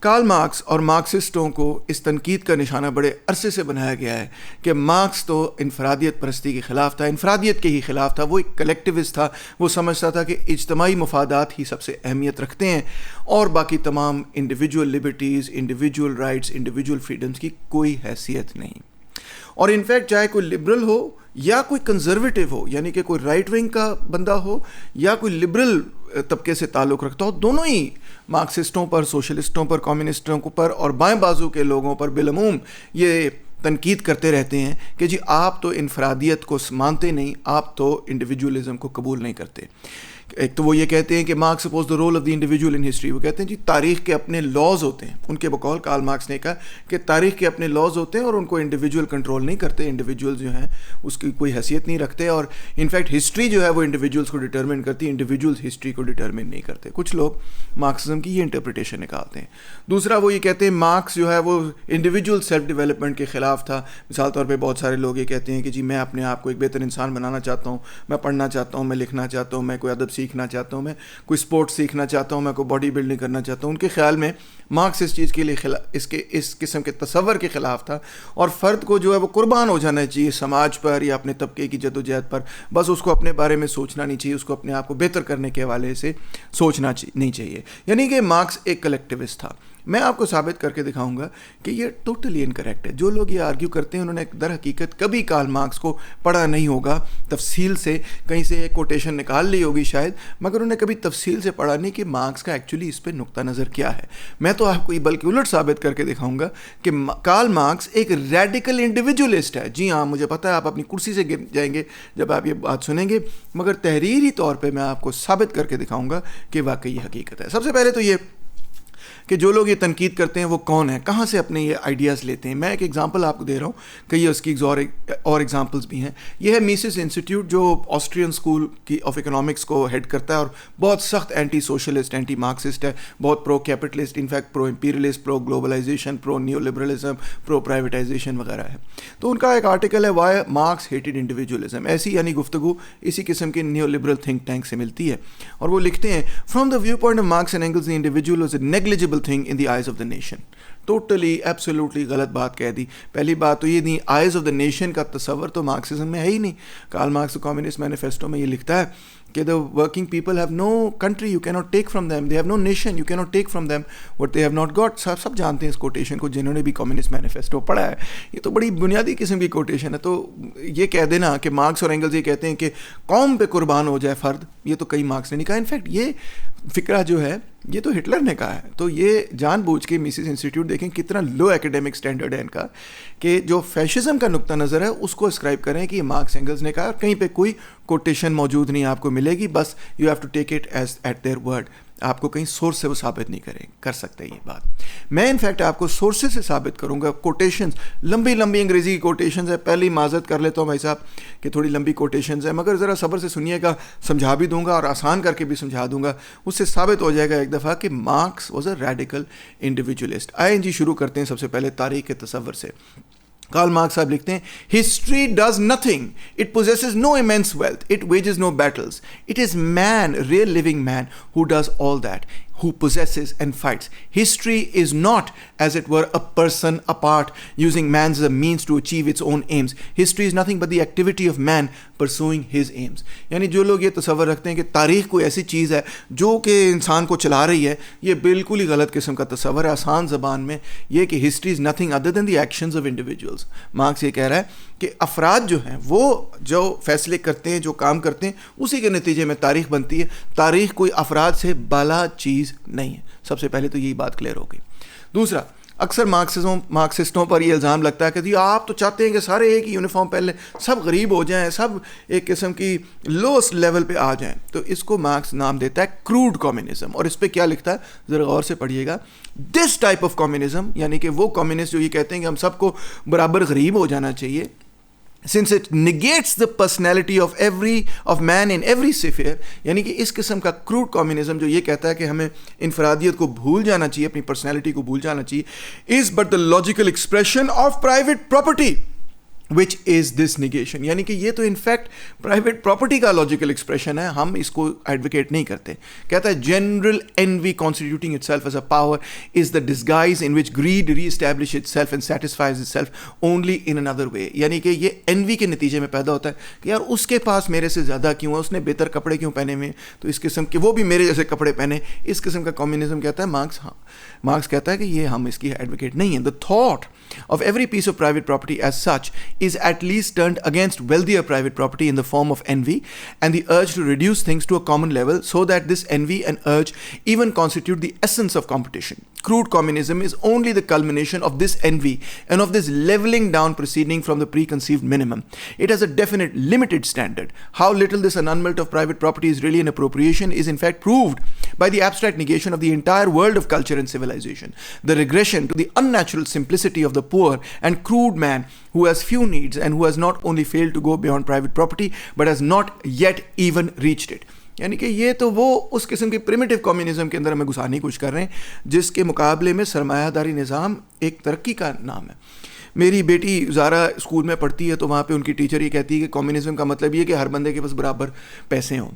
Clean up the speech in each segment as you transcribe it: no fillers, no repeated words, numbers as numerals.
Karl Marx اور مارکسسٹوں کو اس تنقید کا نشانہ بڑے عرصے سے بنایا گیا ہے کہ مارکس تو انفرادیت پرستی کے خلاف تھا، انفرادیت کے ہی خلاف تھا، وہ ایک کلیکٹیوسٹ تھا، وہ سمجھتا تھا کہ اجتماعی مفادات ہی سب سے اہمیت رکھتے ہیں اور باقی تمام individual liberties, individual rights, individual freedoms کی کوئی حیثیت نہیں۔ اور انفیکٹ چاہے کوئی لبرل ہو یا کوئی کنزرویٹو ہو، یعنی کہ کوئی رائٹ ونگ کا بندہ ہو یا کوئی لبرل طبقے سے تعلق رکھتا ہو، دونوں ہی مارکسسٹوں پر، سوشلسٹوں پر، کمیونسٹوں پر اور بائیں بازو کے لوگوں پر بالعموم یہ تنقید کرتے رہتے ہیں کہ جی آپ تو انفرادیت کو مانتے نہیں، آپ تو انڈیویجولزم کو قبول نہیں کرتے۔ ایک تو وہ یہ کہتے ہیں کہ Marx suppose the role of the individual in history, وہ کہتے ہیں جی تاریخ کے اپنے لاز ہوتے ہیں، ان کے بقول کارل مارکس نے کہا کہ تاریخ کے اپنے لاز ہوتے ہیں اور ان کو انڈیویجول کنٹرول نہیں کرتے، انڈیویجول جو ہیں اس کی کوئی حیثیت نہیں رکھتے، اور انفیکٹ ہسٹری جو ہے وہ انڈیویجولس کو ڈٹرمن کرتی ہے، انڈیویجولس ہسٹری کو ڈٹرمن نہیں کرتے۔ کچھ لوگ مارکسزم کی یہ انٹرپریٹیشن نکالتے ہیں۔ دوسرا وہ یہ کہتے ہیں مارکس جو ہے وہ انڈیویجول سیلف ڈیولپمنٹ کے خلاف تھا۔ مثال طور پہ بہت سارے لوگ یہ کہتے ہیں کہ جی میں اپنے آپ کو ایک بہتر انسان بنانا چاہتا ہوں، میں پڑھنا چاہتا ہوں، میں لکھنا چاہتا ہوں، میں کوئی ادب سیکھنا چاہتا ہوں، میں کوئی اسپورٹ سیکھنا چاہتا ہوں، میں کوئی باڈی بلڈنگ کرنا چاہتا ہوں۔ ان کے خیال میں مارکس اس چیز کے لیے اس قسم کے تصور کے خلاف تھا، اور فرد کو جو ہے وہ قربان ہو جانا چاہیے سماج پر یا اپنے طبقے کی جدوجہد پر، بس اس کو اپنے بارے میں سوچنا نہیں چاہیے، اس کو اپنے آپ کو بہتر کرنے کے حوالے سے سوچنا نہیں چاہیے، یعنی کہ مارکس ایک کلیکٹیوسٹ تھا۔ میں آپ کو ثابت کر کے دکھاؤں گا کہ یہ ٹوٹلی انکریکٹ ہے۔ جو لوگ یہ آرگیو کرتے ہیں انہوں نے در حقیقت کبھی کارل مارکس کو پڑھا نہیں ہوگا تفصیل سے، کہیں سے ایک کوٹیشن نکال لی ہوگی شاید، مگر انہوں نے کبھی تفصیل سے پڑھا نہیں کہ مارکس کا ایکچولی اس پہ نقطہ نظر کیا ہے۔ میں تو آپ کو بلکہ الٹ ثابت کر کے دکھاؤں گا کہ کارل مارکس ایک ریڈیکل انڈیویجولسٹ ہے۔ جی ہاں، مجھے پتہ ہے آپ اپنی کرسی سے گر جائیں گے جب آپ یہ بات سنیں گے، مگر تحریری طور پہ میں آپ کو ثابت کر کے دکھاؤں گا کہ واقعی یہ حقیقت ہے۔ سب سے پہلے تو یہ کہ جو لوگ یہ تنقید کرتے ہیں وہ کون ہیں، کہاں سے اپنے یہ آئیڈیاز لیتے ہیں۔ میں ایک ایگزامپل آپ کو دے رہا ہوں، کئی اس کی اور ایگزامپلس بھی ہیں۔ یہ ہے میسس انسٹیٹیوٹ جو آسٹرین اسکول کی آف اکنامکس کو ہیڈ کرتا ہے اور بہت سخت اینٹی سوشلسٹ، اینٹی مارکسسٹ ہے، بہت پرو کیپٹلسٹ، انفیکٹ پرو امپیریلسٹ، پرو گلوبلائزیشن، پرو نیو لبرلزم، پرو پرائیویٹائزیشن وغیرہ ہے۔ تو ان کا ایک آرٹیکل ہے وائی مارکس ہیٹڈ انڈیویجولزم، ایسی یعنی گفتگو اسی قسم کے نیو لبرل تھنک ٹینک سے ملتی ہے، اور وہ لکھتے ہیں from the view point of Marx and Engels the individual was a negligible thing in the eyes of the nation۔ Totally absolutely غلط بات کہہ دی۔ پہلی بات تو یہ نہیں، آئیز آف دا نیشن کا تصور تو مارکسزم میں ہے ہی نہیں۔ کارل مارکس کمیونسٹ مینیفیسٹو میں یہ لکھتا ہے کہ the working people have no country you cannot take from them, they have no nation you cannot take from them what they have not got۔ سب جانتے ہیں اس کوٹیشن کو جنہوں نے بھی کمیونسٹ مینیفیسٹو پڑھا ہے، یہ تو بڑی بنیادی قسم کی کوٹیشن ہے۔ تو یہ کہہ دینا کہ مارکس اور اینگلز یہ کہتے ہیں کہ قوم پہ قربان ہو جائے فرد، یہ تو کئی مارکس نے نہیں کہا۔ انفیکٹ یہ فکرہ جو ہے یہ تو ہٹلر نے کہا ہے۔ تو یہ جان بوجھ کے میسس انسٹیٹیوٹ دیکھیں کتنا لو ایکیڈیمک سٹینڈرڈ ہے ان کا، کہ جو فیشزم کا نقطہ نظر ہے اس کو اسکرائب کریں کہ یہ مارکس اینگلز نے کہا، اور کہیں پہ کوئی کوٹیشن موجود نہیں آپ کو ملے گی، بس you have to take it as at their word. آپ کو کہیں سورس سے وہ ثابت نہیں کر سکتے یہ بات۔ میں انفیکٹ آپ کو سورسز سے ثابت کروں گا، کوٹیشنز، لمبی لمبی انگریزی کی کوٹیشنز ہے۔ پہلی معذرت کر لیتا ہوں بھائی صاحب کہ تھوڑی لمبی کوٹیشنز ہیں، مگر ذرا صبر سے سنیے گا، سمجھا بھی دوں گا اور آسان کر کے بھی سمجھا دوں گا، اس سے ثابت ہو جائے گا ایک دفعہ کہ مارکس واز اے ریڈیکل انڈیویجولسٹ۔ آئیں جی شروع کرتے ہیں سب سے پہلے تاریخ کے تصور سے۔ کارل مارکس صاحب لکھتے ہیں history does nothing, it possesses no immense wealth, it wages no battles, it is man, real living man, who does all that, who possesses and fights. History is not, as it were, a person apart using man as a means to achieve its own aims. History is nothing but the activity of man pursuing his aims. یعنی جو لوگ یہ تصور رکھتے ہیں کہ تاریخ کوئی ایسی چیز ہے جو کہ انسان کو چلا رہی ہے، یہ بالکل ہی غلط قسم کا تصور ہے۔ آسان زبان میں یہ کہ history is nothing other than the actions of individuals. Marx یہ کہہ رہا ہے کہ افراد جو ہیں وہ جو فیصلے کرتے ہیں، جو کام کرتے ہیں، اسی کے نتیجے میں تاریخ بنتی ہے۔ تاریخ کوئی افراد سے بالا چیز نہیں ہے۔ سب سے پہلے تو یہی بات کلیئر ہو گئی۔ دوسرا، اکثر مارکسسٹوں پر یہ الزام لگتا ہے کہ جی آپ تو چاہتے ہیں کہ سارے ایک ہی یونیفارم پہلے، سب غریب ہو جائیں، سب ایک قسم کی لوسٹ لیول پہ آ جائیں۔ تو اس کو مارکس نام دیتا ہے کروڈ کمیونزم، اور اس پہ کیا لکھتا ہے ذرا غور سے پڑھیے گا۔ دس ٹائپ آف کمیونزم، یعنی کہ وہ کمیونسٹ جو یہ کہتے ہیں کہ ہم سب کو برابر غریب ہو جانا چاہیے، since it negates the personality of man in every sphere، یعنی کہ اس قسم کا کروڈ کمیونزم جو یہ کہتا ہے کہ ہمیں انفرادیت کو بھول جانا چاہیے، اپنی پرسنالٹی کو بھول جانا چاہیے، is but the logical expression of private property۔ which is this negation. یعنی کہ یہ تو انفیکٹ پرائیویٹ پراپرٹی کا لاجیکل ایکسپریشن ہے, ہم اس کو ایڈوکیٹ نہیں کرتے. کہتا ہے general envy constituting itself as a power is the disguise in which greed re-establishes itself and satisfies itself only in another way. یعنی کہ یہ envy کے نتیجے میں پیدا ہوتا ہے کہ یار اس کے پاس میرے سے زیادہ کیوں ہے, اس نے بہتر کپڑے کیوں پہنے ہوئے, تو اس قسم کے وہ بھی میرے جیسے کپڑے پہنے. اس قسم کا کمیونزم کہتا ہے مارکس. ہاں مارکس کہتا ہے کہ یہ ہم اس کی ایڈوکیٹ نہیں ہیں. The thought of every piece of private property as such is at least turned against wealthier private property in the form of envy and the urge to reduce things to a common level, so that this envy and urge even constitute the essence of competition. Crude communism is only the culmination of this envy and of this leveling down proceeding from the preconceived minimum. It has a definite limited standard. How little this annulment of private property is really an appropriation is in fact proved by the abstract negation of the entire world of culture and civilization. The regression to the unnatural simplicity of the poor and crude man who has few needs and who has not only failed to go beyond private property but has not yet even reached it. یعنی کہ یہ تو وہ اس قسم کی primitive communism کے اندر ہمیں گھسانے کی کوشش کر رہے ہیں جس کے مقابلے میں سرمایہ داری نظام ایک ترقی کا نام ہے. میری بیٹی زارا اسکول میں پڑھتی ہے تو وہاں پہ ان کی ٹیچر یہ کہتی ہے کہ کمیونزم کا مطلب یہ کہ ہر بندے کے پاس برابر پیسے ہوں.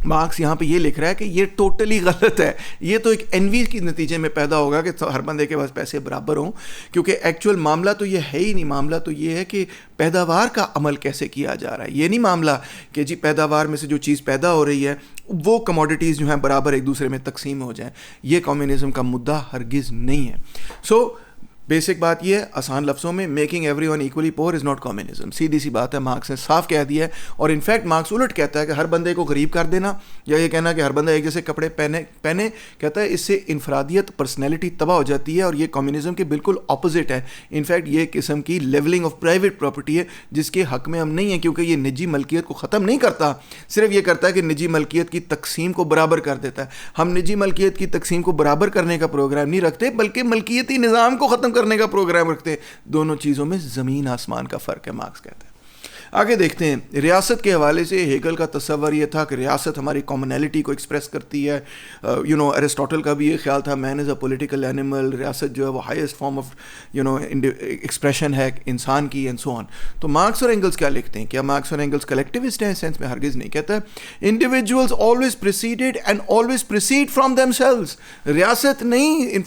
مارکس یہاں پہ یہ لکھ رہا ہے کہ یہ ٹوٹلی غلط ہے. یہ تو ایک انوی کے نتیجے میں پیدا ہوگا کہ ہر بندے کے پاس پیسے برابر ہوں, کیونکہ ایکچوئل معاملہ تو یہ ہے ہی نہیں. معاملہ تو یہ ہے کہ پیداوار کا عمل کیسے کیا جا رہا ہے. یہ نہیں معاملہ کہ جی پیداوار میں سے جو چیز پیدا ہو رہی ہے وہ کموڈیٹیز جو ہیں برابر ایک دوسرے میں تقسیم ہو جائیں. یہ کمیونزم کا مدعا ہرگز نہیں ہے. سو بیسک بات یہ ہے, آسان لفظوں میں, میکنگ ایوری ون ایکولی پور از ناٹ کمیونزم. سیدھی سی بات ہے, مارکس نے صاف کہہ دیا ہے. اور انفیکٹ مارکس الٹ کہتا ہے کہ ہر بندے کو غریب کر دینا یا یہ کہنا کہ ہر بندہ ایک جیسے کپڑے پہنے کہتا ہے اس سے انفرادیت پرسنالٹی تباہ ہو جاتی ہے, اور یہ کمیونزم کے بالکل اپوزٹ ہے. انفیکٹ یہ قسم کی لیولنگ آف پرائیویٹ پراپرٹی ہے جس کے حق میں ہم نہیں ہیں, کیونکہ یہ نجی ملکیت کو ختم نہیں کرتا, صرف یہ کرتا ہے کہ نجی ملکیت کی تقسیم کو برابر کر دیتا ہے. ہم نجی ملکیت کی تقسیم کو برابر کرنے کا پروگرام نہیں رکھتے, بلکہ ملکیتی نظام کو ختم کرنے کا پروگرام رکھتے. دونوں چیزوں میں زمین آسمان کا فرق ہے, مارکس کہتے ہیں. آگے دیکھتے ہیں. ریاست کے حوالے سے ہیگل کا تصور یہ تھا کہ ریاست ہماری کامنالٹی کو ایکسپریس کرتی ہے. ایرسٹوٹل کا بھی یہ خیال تھا, مین از اے پولیٹیکل اینیمل. ریاست جو ہے وہ ہائیسٹ فارم آف ایکسپریشن ہے انسان کی, اینڈ سو آن. تو مارکس اور اینگلس کیا لکھتے ہیں؟ کیا مارکس اور اینگلس کلیکٹیوسٹ ہیں؟ سینس میں ہرگز نہیں. کہتا ہے individuals always proceeded and always proceed from themselves. ریاست نہیں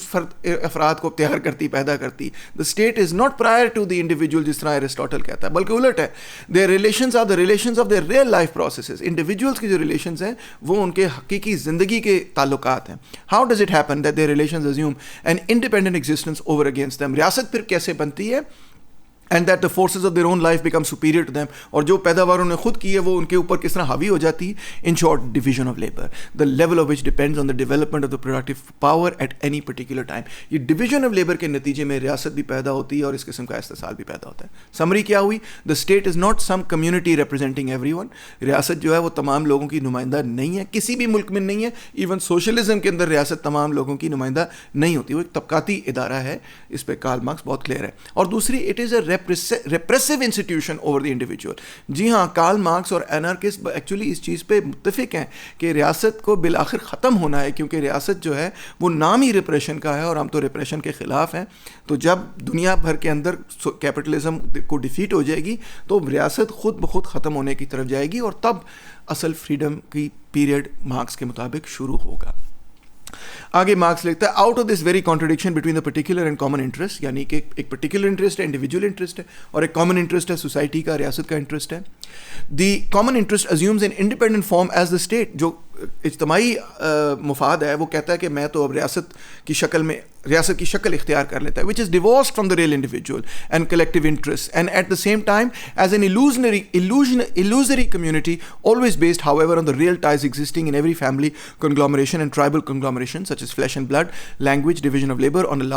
افراد کو اختیار کرتی, پیدا کرتی. The state is not prior to the individual, جس طرح ایرسٹوٹل کہتا ہے, بلکہ الٹ ہے. Their relations are the relations of their real life processes. Individuals کی جو relations ہیں وہ ان کے حقیقی زندگی کے تعلقات ہیں. How does it happen that their relations assume an independent existence over against them? ریاست پھر کیسے بنتی ہے؟ and that the forces of their own life become superior to them. اور جو پیداوار انہوں نے خود کی ہے وہ ان کے اوپر کس طرح حاوی ہو جاتی ہے. In short, division of labor, the level of which depends on the development of the productive power at any particular time. یہ division of labor کے نتیجے میں ریاست بھی پیدا ہوتی ہے اور اس قسم کا استحصال بھی پیدا ہوتا ہے. سمری کیا ہوئی؟ The state is not some community representing everyone. ریاست جو ہے وہ تمام لوگوں کی نمائندہ نہیں ہے, کسی بھی ملک میں نہیں ہے. ایون سوشلزم کے اندر ریاست تمام لوگوں کی نمائندہ نہیں ہوتی, وہ ایک طبقاتی ادارہ ہے. اس پہ کارل مارکس بہت کلیئر ہے. اور دوسری, it is a repressive institution over the individual. جی ہاں, کارل مارکس اور اینارکسٹ ایکچولی اس چیز پہ متفق ہیں کہ ریاست کو بالآخر ختم ہونا ہے, کیونکہ ریاست جو ہے وہ نام ہی ریپریشن کا ہے اور ہم تو ریپریشن کے خلاف ہیں. تو جب دنیا بھر کے اندر کیپٹلزم کو ڈیفیٹ ہو جائے گی تو ریاست خود بخود ختم ہونے کی طرف جائے گی, اور تب اصل فریڈم کی پیریڈ مارکس کے مطابق شروع ہوگا. آگے مارکس لکھتا ہے out of this very contradiction between the particular and common interest, یعنی کہ ایک پرٹیکولر انٹرسٹ ہے, انڈیویجول انٹرسٹ ہے, اور ایک کامن انٹرسٹ ہے, سوسائٹی کا, ریاست کا انٹرسٹ ہے. The common interest ازیومز an independent form as the state. جو اجتماعی مفاد ہے وہ کہتا ہے کہ میں تو اب ریاست کی شکل اختیار کر لیتا ہے, which is divorced from the real individual and collective interests, and at the same time as an illusory community, always based however on the real ties existing in every family conglomeration and tribal conglomeration such as flesh and blood, language, division of labor on a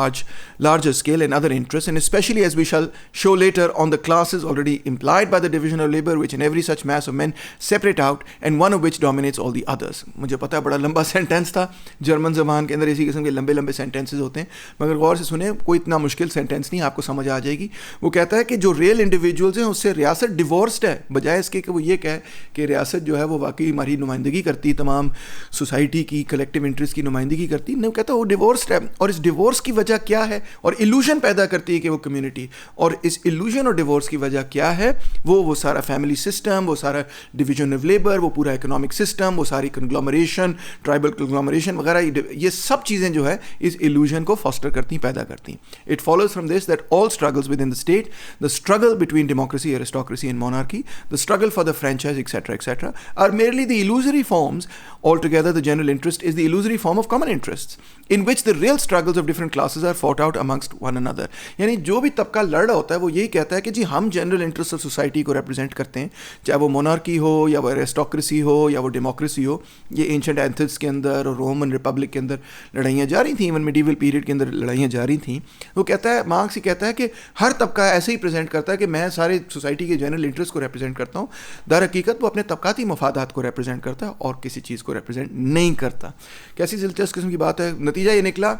larger scale, and other interests, and especially as we shall show later on the classes already implied by the division of labor which in every such mass of men separate out and one of which dominates all the others. مجھے پتا ہے بڑا لمبا sentence تھا, German زبان کے اندر اسی قسم کے لمبے لمبے سینٹینسز ہوتے ہیں, مگر غور سے سنیں, کوئی اتنا مشکل سینٹینس نہیں, آپ کو سمجھ آ جائے گی. وہ کہتا ہے کہ جو ریئل انڈیویجولز ہیں اس سے ریاست ڈیورسڈ ہے, بجائے اس کے کہ وہ یہ کہے کہ ریاست جو ہے وہ واقعی ہماری نمائندگی کرتی, تمام سوسائٹی کی کلیکٹیو انٹرسٹ کی نمائندگی کرتی, نہیں, وہ کہتا ہے وہ ڈیورسڈ ہے. اور اس ڈیورس کی وجہ کیا ہے, اور ایلوژن پیدا کرتی ہے کہ وہ کمیونٹی, اور اس ایلوژن اور ڈیورس کی وجہ کیا ہے, وہ سارا فیملی سسٹم, وہ سارا ڈویژن آف لیبر, وہ پورا اکنامک سسٹم, وہ ساری کنگلومریشن, ٹرائبل کنگلومریشن وغیرہ, یہ سب چیزیں جو ہے اس ایلوژن کو فاسٹر کرتی, پیدا کرتی. It follows from this that all struggles within the state, the struggle between democracy, aristocracy and monarchy, the struggle for the franchise etcetera etcetera are merely the illusory forms. Altogether the general interest is the illusory form of common interests in which the real struggles of different classes are fought out amongst one another. یعنی جو بھی طبقہ لڑ رہا ہوتا ہے وہ یہی کہتا ہے کہ جی ہم جنرل انٹرسٹ آف سوسائٹی کو ریپرزینٹ کرتے ہیں, چاہے وہ مونارکی ہو یا وہ ایرسٹوکریسی ہو یا وہ ڈیموکریسی ہو. یہ اینشنٹ ایتھنس کے اندر اور رومن ریپبلک کے اندر لڑائیاں جاری تھیں, ایون میڈیول پیریڈ کے اندر لڑائیاں جاری تھیں. وہ کہتا ہے, مارکس ہی کہتا ہے کہ ہر طبقہ ایسے ہی پریزنٹ کرتا ہے کہ میں سارے سوسائٹی کے جنرل انٹرسٹ کو ریپرزینٹ کرتا ہوں, در حقیقت وہ اپنے طبقاتی مفادات کو ریپرزینٹ کرتا ہے اور کسی چیز کو ریپرزینٹ نہیں کرتا. کیسی دلچسپ قسم کی بات ہے. نتیجہ یہ نکلا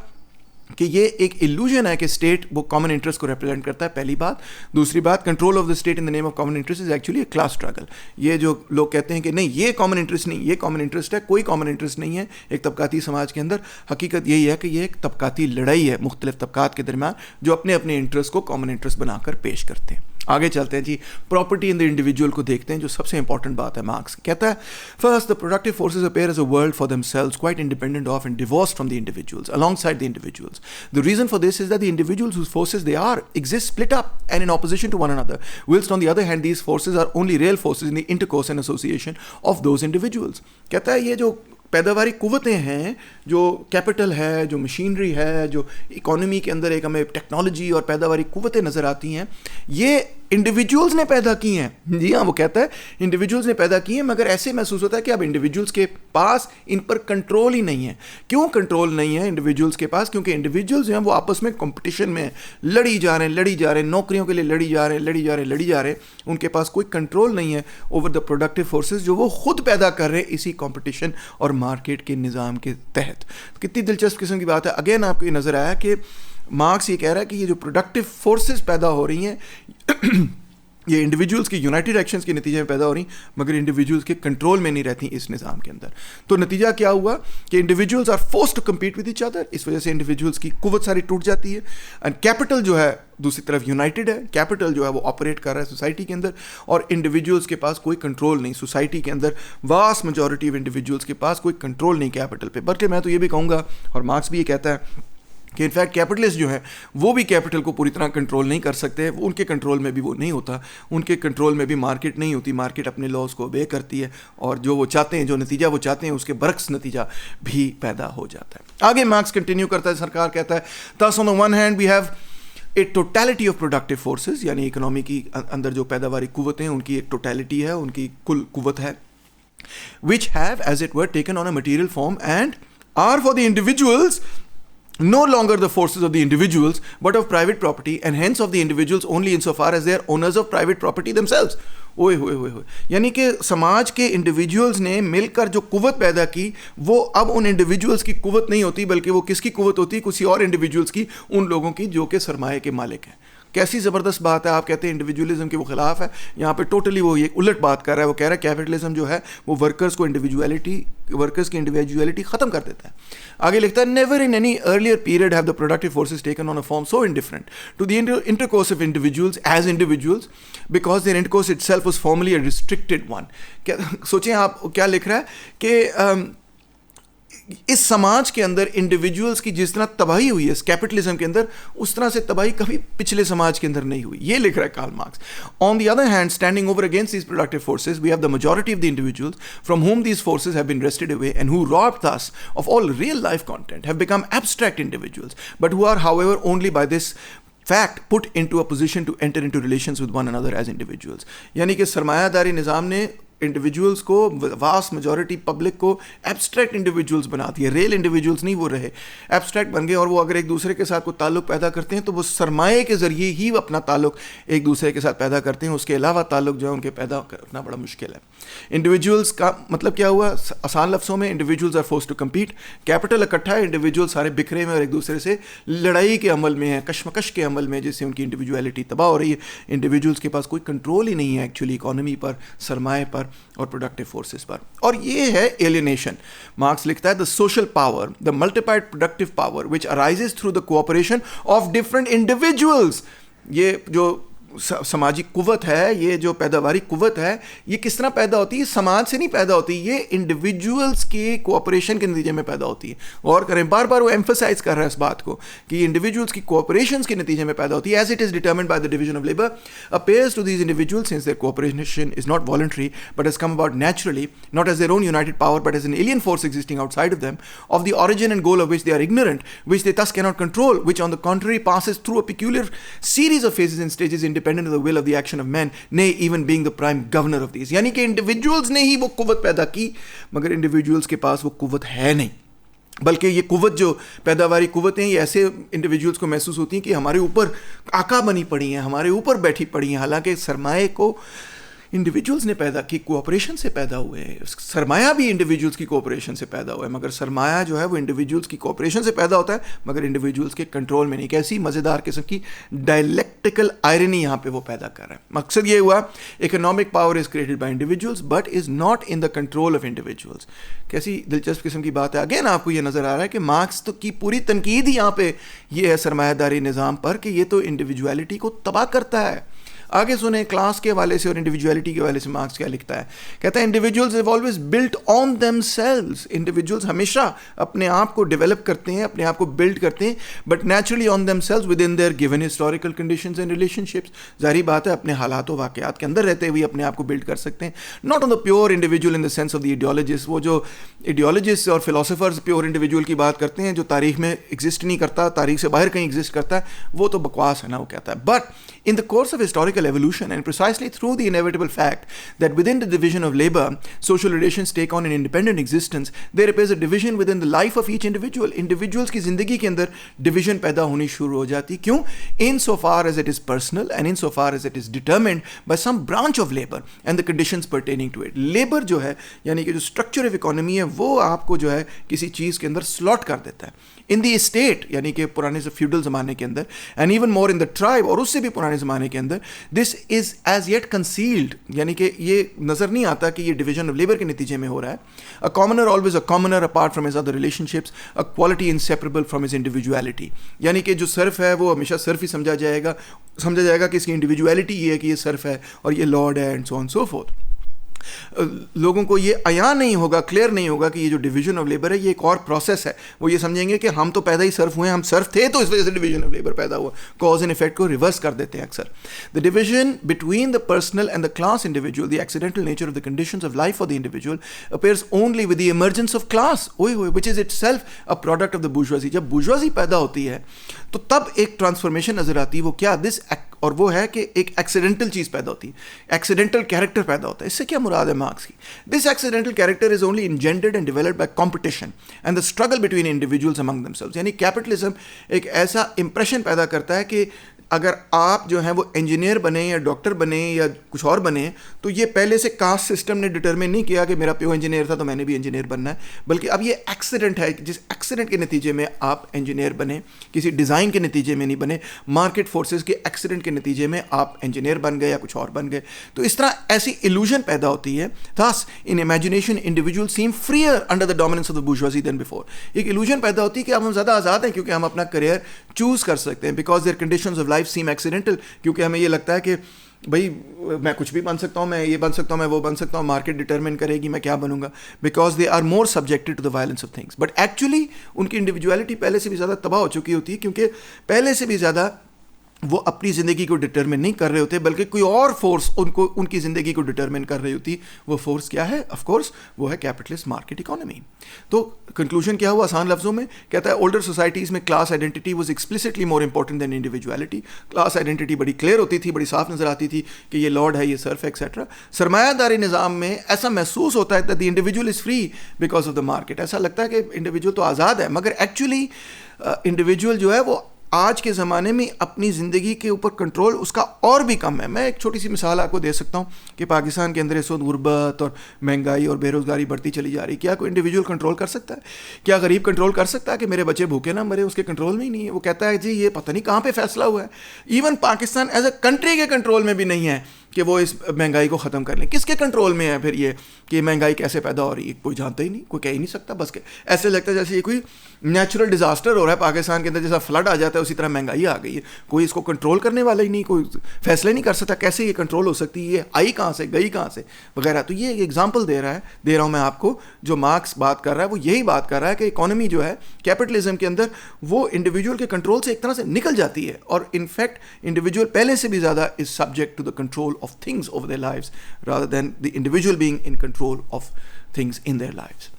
کہ یہ ایک ایلوژن ہے کہ اسٹیٹ وہ کامن انٹرسٹ کو ریپرزینٹ کرتا ہے, پہلی بات. دوسری بات, control of the state in the name of common interest is actually a class struggle. یہ جو لوگ کہتے ہیں کہ نہیں یہ کامن انٹرسٹ نہیں, یہ کامن انٹرسٹ ہے, کوئی کامن انٹرسٹ نہیں ہے ایک طبقاتی سماج کے اندر. حقیقت یہی ہے کہ یہ ایک طبقاتی لڑائی ہے مختلف طبقات کے درمیان جو اپنے اپنے انٹرسٹ کو کامن انٹرسٹ بنا کر پیش کرتے ہیں. آگے چلتے ہیں جی, پراپرٹی ان دا انڈیویجول کو دیکھتے ہیں جو سب سے امپورٹنٹ بات ہے. مارکس کہتا ہے first the productive forces appear as a world for them selves quite independent of and divorced from the individuals along side the individuals. The reason for this is that the individuals whose forces they are exist split up and in opposition to one another, whilst on the other hand these forces are only real forces in the intercourse and association of those individuals. کہتا ہے یہ جو پیداواری قوتیں ہیں, جو capital ہے, جو مشینری ہے, جو اکانومی کے اندر ایک ہمیں ٹیکنالوجی اور پیداواری قوتیں نظر آتی ہیں, یہ انڈیویجولز نے پیدا کی ہیں. جی ہاں, وہ کہتا ہے انڈیویجولز نے پیدا کی ہیں, مگر ایسے محسوس ہوتا ہے کہ اب انڈیویجولز کے پاس ان پر کنٹرول ہی نہیں ہے. کیوں کنٹرول نہیں ہے انڈیویجولز کے پاس؟ کیونکہ انڈیویجولز جو ہیں وہ آپس میں کمپٹیشن میں لڑی جا رہے ہیں, نوکریوں کے لیے لڑی جا رہے ہیں. ان کے پاس کوئی کنٹرول نہیں ہے اوور دا پروڈکٹیو فورسز جو وہ خود پیدا کر رہے ہیں اسی کمپٹیشن اور مارکیٹ کے نظام کے تحت. کتنی دلچسپ قسم کی بات ہے. اگین آپ کو یہ نظر آیا کہ مارکس یہ کہہ رہا ہے کہ یہ جو پروڈکٹیو فورسز پیدا ہو رہی ہیں یہ انڈیویجولز کی یونائٹڈ ایکشنز کے نتیجے میں پیدا ہو رہی ہیں, مگر انڈیویجولز کے کنٹرول میں نہیں رہتی اس نظام کے اندر. تو نتیجہ کیا ہوا کہ individuals are forced to compete with each other. اس وجہ سے انڈیویجولز کی قوت ساری ٹوٹ جاتی ہے. اینڈ کیپٹل جو ہے دوسری طرف یونائٹڈ ہے, کیپٹل جو ہے وہ آپریٹ کر رہا ہے سوسائٹی کے اندر, اور انڈیویجولز کے پاس کوئی کنٹرول نہیں. سوسائٹی کے اندر واسٹ میجورٹی آف انڈیویجولز کے پاس کوئی کنٹرول نہیں کیپٹل پہ. بلکہ میں تو یہ بھی کہوں گا, اور مارکس بھی یہ کہتا ہے کہ انفیکٹ کیپٹلسٹ جو ہیں وہ بھی کیپٹل کو پوری طرح کنٹرول نہیں کر سکتے. ان کے کنٹرول میں بھی وہ نہیں ہوتا, ان کے کنٹرول میں بھی مارکیٹ نہیں ہوتی. مارکیٹ اپنے لاز کو اوبے کرتی ہے اور جو وہ چاہتے ہیں, جو نتیجہ وہ چاہتے ہیں, اس کے برعکس نتیجہ بھی پیدا ہو جاتا ہے. آگے مارکس کنٹینیو کرتا ہے, سرکار کہتا ہے thus on the one hand we have a totality of productive forces, یعنی اکنامی کی اندر جو پیداواری قوتیں ہیں ان کی ایک ٹوٹیلٹی ہے, ان کی کل قوت ہے, which have as it were taken on a material form and are for the individuals no longer the forces of the individuals but of private property, and hence of the individuals only insofar as they are owners of private property themselves. اوئے ہوئے ہوئے ہوئے, یعنی کہ سماج کے individuals نے مل کر جو قوت پیدا کی وہ اب ان انڈیویجولز کی قوت نہیں ہوتی, بلکہ وہ کس کی قوت ہوتی؟ کسی اور انڈیویجولز کی, ان لوگوں کی جو کہ سرمایہ کے مالک ہیں. کیسی زبردست بات ہے. آپ کہتے ہیں انڈیویجولزم کے وہ خلاف ہے, یہاں پہ ٹوٹلی وہ ایک الٹ بات کر رہا ہے. وہ کہہ رہا ہے کیپٹلزم جو ہے وہ ورکرز کی انڈیویجویلٹی ختم کر دیتا ہے. آگے لکھتا ہے never in any earlier period have the productive forces taken on a form so indifferent to the intercourse of individuals as individuals because their intercourse itself was formerly a restricted one. سوچیں آپ کیا لکھ رہا ہے کہ اس سماج کے اندر individuals کی جس طرح تباہی ہوئی ہے اس کیپٹلزم کے اندر, اس طرح سے تباہی کبھی پچھلے سماج کے اندر نہیں ہوئی. یہ لکھ رہا ہے Karl Marx. On the other hand standing over against these productive forces we have the majority of the individuals from whom these forces have been wrested away and who robbed thus of all real life content have become abstract individuals but who are however only by this fact put into a position to enter into relations with one another as individuals. یعنی کہ سرمایہ داری نظام نے individuals کو, vast majority public کو abstract individuals بناتی ہے. ریئل انڈیویجولس نہیں وہ رہے, ایبسٹریکٹ بن گئے, اور وہ اگر ایک دوسرے کے ساتھ کوئی تعلق پیدا کرتے ہیں تو وہ سرمایہ کے ذریعے ہی اپنا تعلق ایک دوسرے کے ساتھ پیدا کرتے ہیں, اس کے علاوہ تعلق جو ہے ان کے پیدا کرنا بڑا مشکل ہے. انڈیویجولس کا مطلب کیا ہوا, آسان لفظوں میں individuals are forced to compete. Capital اکٹھا ہے, انڈیویجول سارے بکھرے میں اور ایک دوسرے سے لڑائی کے عمل میں ہیں, کشمکش کے عمل میں, جس سے ان کی انڈیویجویلٹی تباہ ہو رہی ہے. انڈیویجولس کے پاس کوئی کنٹرول ہی نہیں ہے ایکچولی اکانومی پر, سرمایہ پر اور پروڈکٹیو فورسز پر. اور یہ ہے ایلینیشن. مارکس لکھتا ہے the social power, the multiplied productive power which arises through the cooperation of different individuals. یہ جو سماجی قوت ہے, یہ جو پیداواری قوت ہے, یہ کس طرح پیدا ہوتی ہے؟ سماج سے نہیں پیدا ہوتی, یہ انڈیویجولس کی کوآپریشن کے نتیجے میں پیدا ہوتی ہے. غور کریں, بار بار وہ ایمفسائز کر رہا ہے اس بات کو کہ یہ انڈیویجولس کی کوآپریشنس کے نتیجے میں پیدا ہوتی ہے. As it is determined by the division of labour appears to these individuals since their cooperation is not voluntary but has come about naturally, not as their own united power but as an alien force existing outside of them, of the origin and goal of which they are ignorant, which they thus cannot control, which on the contrary passes through a peculiar series of phases and stages independent of the will of the action of men, nay even being the prime governor of these. یعنی کہ individuals نے ہی وہ قوت پیدا کی, مگر individuals کے پاس وہ قوت ہے نہیں, بلکہ یہ قوت جو پیداواری قوتیں یہ ایسے انڈیویجولز کو محسوس ہوتی ہیں کہ ہمارے اوپر آقا بنی پڑی ہیں, ہمارے اوپر بیٹھی پڑی ہیں, حالانکہ سرمایہ کو انڈیویجولز نے پیدا کی, کوآپریشن سے پیدا ہوئے ہیں. سرمایہ بھی انڈیویجولز کی کوآپریشن سے پیدا ہوا ہے, مگر سرمایہ جو ہے وہ انڈیویجولز کی کوآپریشن سے پیدا ہوتا ہے مگر انڈیویجولز کے کنٹرول میں نہیں. کیسی مزیدار قسم کی ڈائلیکٹیکل آئرنی یہاں پہ وہ پیدا کر رہا ہے. مقصد یہ ہوا, economic power is created by individuals but is not in the control of individuals. کیسی دلچسپ قسم کی بات ہے. اگین آپ کو یہ نظر آ رہا ہے کہ مارکس تو کی پوری تنقید ہی یہاں پہ یہ ہے سرمایہ داری نظام پر کہ یہ تو انڈیویجویلٹی کو تباہ کرتا ہے. آگے سنیں کلاس کے حوالے سے اور انڈیویجویلٹی کے حوالے سے مارکس کیا لکھتا ہے. کہتا ہے individuals have always built on them selves. Individuals ہمیشہ اپنے آپ کو ڈیولپ کرتے ہیں, اپنے آپ کو بلڈ کرتے ہیں, but naturally on themselves within their given historical conditions and relationships. ظاہری بات ہے اپنے حالات و واقعات کے اندر رہتے ہوئے اپنے آپ کو بلڈ کر سکتے ہیں. Not on the pure individual in the sense of the ideologist. وہ جو ایڈیالوجسٹ اور فلاسفرز پیور انڈیویجول کی بات کرتے ہیں جو تاریخ میں ایگزسٹ نہیں کرتا, تاریخ سے باہر کہیں ایگزسٹ کرتا ہے, وہ تو بکواس ہے نا, وہ کہتا ہے. But in the course of historical evolution and precisely through the inevitable fact that within the division of labor social relations take on an independent existence, there appears a division within the life of each individual. Individuals کی زندگی کے اندر division پیدا ہونی شروع ہو جاتی. کیوں؟ in so far as it is personal and in so far as it is determined by some branch of labor and the conditions pertaining to it. labor جو ہے یعنی کہ جو structure of economy ہے وہ آپ کو جو ہے کسی چیز کے اندر slot کر دیتا ہے. in the estate یعنی کہ پرانے سے feudal زمانے کے اندر and even more in the tribe اور اس سے بھی پرانے زمانے کے اندر, this is as yet concealed یعنی کہ یہ نظر نہیں آتا کہ یہ ڈویژن آف لیبر کے نتیجے میں ہو رہا ہے. a commoner always a commoner apart from his other relationships, a quality inseparable from his individuality. یعنی کہ جو صرف ہے وہ ہمیشہ صرف ہی سمجھا جائے گا کہ اس کی انڈیویجویلٹی یہ ہے کہ یہ صرف ہے اور یہ لارڈ ہے and so on so forth. لوگوں کو یہ عیاں نہیں ہوگا, کلیئر نہیں ہوگا کہ یہ جو ڈویژن آف لیبر ہے یہ ایک اور پروسیس ہے. وہ یہ سمجھیں گے کہ ہم تو پیدا ہی صرف ہوئے, ہم صرف تھے تو اس وجہ سے ڈویژن آف لیبر پیدا ہوا. کاز اینڈ افیکٹ کو ریورس کر دیتے ہیں اکثر. The division between the personal and the class individual, the accidental nature of the conditions of life of the individual appears only with the emergence of class which is itself a product of the bourgeoisie. جب bourgeoisie پیدا ہوتی ہے تو تب ایک transformation نظر آتی ہے. وہ کیا؟ دس, اور وہ ہے کہ ایک ایکسیڈنٹل چیز پیدا ہوتی ہے, ایکسیڈنٹل کیریکٹر پیدا ہوتا ہے. اس سے کیا مراد ہے مارکس کی؟ This accidental character is only engendered and developed by competition and the struggle between individuals among themselves. یعنی کیپٹلزم ایک ایسا امپریشن پیدا کرتا ہے کہ اگر آپ جو ہیں وہ انجینئر بنیں یا ڈاکٹر بنیں یا کچھ اور بنیں تو یہ پہلے سے کاسٹ سسٹم نے ڈٹرمن نہیں کیا کہ میرا پیو انجینئر تھا تو میں نے بھی انجینئر بننا ہے, بلکہ اب یہ ایکسیڈنٹ ہے. جس ایکسیڈنٹ کے نتیجے میں آپ انجینئر بنے, کسی ڈیزائن کے نتیجے میں نہیں بنے, مارکیٹ فورسز کے ایکسیڈنٹ کے نتیجے میں آپ انجینئر بن گئے یا کچھ اور بن گئے. تو اس طرح ایسی ایلوژن پیدا ہوتی ہے. thus in imagination individuals seem freer under the dominance of the bourgeoisie than before. ایک ایلوژن پیدا ہوتی ہے کہ اب ہم زیادہ آزاد ہیں کیونکہ ہم اپنا کریئر چوز کر سکتے ہیں, because their conditions of life seem accidental. کیونکہ ہمیں یہ لگتا ہے کہ بھائی میں کچھ بھی بن سکتا ہوں, میں یہ بن سکتا ہوں, میں وہ بن سکتا ہوں, مارکیٹ ڈٹرمن کرے گی میں کیا بنوں گا, because they are more subjected to the violence of things. But actually ان کی انڈیویجویلٹی پہلے سے بھی زیادہ تباہ ہو چکی ہوتی ہے, کیونکہ پہلے سے بھی زیادہ وہ اپنی زندگی کو ڈٹرمن نہیں کر رہے ہوتے بلکہ کوئی اور فورس ان کی زندگی کو ڈٹرمن کر رہی ہوتی. وہ فورس کیا ہے؟ آف کورس وہ ہے کیپٹلسٹ مارکیٹ اکانومی. تو کنکلوژن کیا ہوا آسان لفظوں میں؟ کہتا ہے اولڈر سوسائٹیز میں class identity was explicitly more important than individuality. Class identity بڑی کلیئر ہوتی تھی, بڑی صاف نظر آتی تھی کہ یہ لارڈ ہے, یہ سرف ایکسیٹرا. سرمایہ داری نظام میں ایسا محسوس ہوتا ہے کہ the individual is free because of the market. ایسا لگتا ہے کہ انڈیویجول تو آزاد ہے, مگر ایکچولی انڈیویجول جو ہے وہ آج کے زمانے میں اپنی زندگی کے اوپر کنٹرول اس کا اور بھی کم ہے. میں ایک چھوٹی سی مثال آپ کو دے سکتا ہوں کہ پاکستان کے اندر اس وقت غربت اور مہنگائی اور بے روزگاری بڑھتی چلی جا رہی. کیا کوئی انڈیویجول کنٹرول کر سکتا ہے؟ کیا غریب کنٹرول کر سکتا ہے کہ میرے بچے بھوکے نہ مرے؟ اس کے کنٹرول میں ہی نہیں ہے. وہ کہتا ہے جی یہ پتہ نہیں کہاں پہ فیصلہ ہوا ہے. Even Pakistan as a country کے کنٹرول میں بھی نہیں ہے کہ وہ اس مہنگائی کو ختم کر لیں. کس کے کنٹرول میں ہے پھر یہ کہ مہنگائی کیسے پیدا ہو رہی ہے؟ کوئی جانتا ہی نہیں, کوئی کہہ ہی نہیں سکتا. بس ایسے لگتا ہے جیسے یہ کوئی نیچرل ڈیزاسٹر ہو رہا ہے پاکستان کے اندر, جیسا فلڈ آ جاتا ہے اسی طرح مہنگائی آ گئی ہے. کوئی اس کو کنٹرول کرنے والا ہی نہیں, کوئی فیصلے نہیں کر سکتا کیسے یہ کنٹرول ہو سکتی ہے, یہ آئی کہاں سے, گئی کہاں سے وغیرہ. تو یہ ایک ایگزامپل دے رہا ہوں میں آپ کو. جو مارکس بات کر رہا ہے وہ یہی بات کر رہا ہے کہ اکانومی جو ہے کیپٹلزم کے اندر وہ انڈیویجول کے کنٹرول سے ایک طرح سے نکل جاتی ہے, اور انفیکٹ انڈیویجول پہلے سے بھی زیادہ is subject to the control of things over their lives rather than the individual being in control of things in their lives.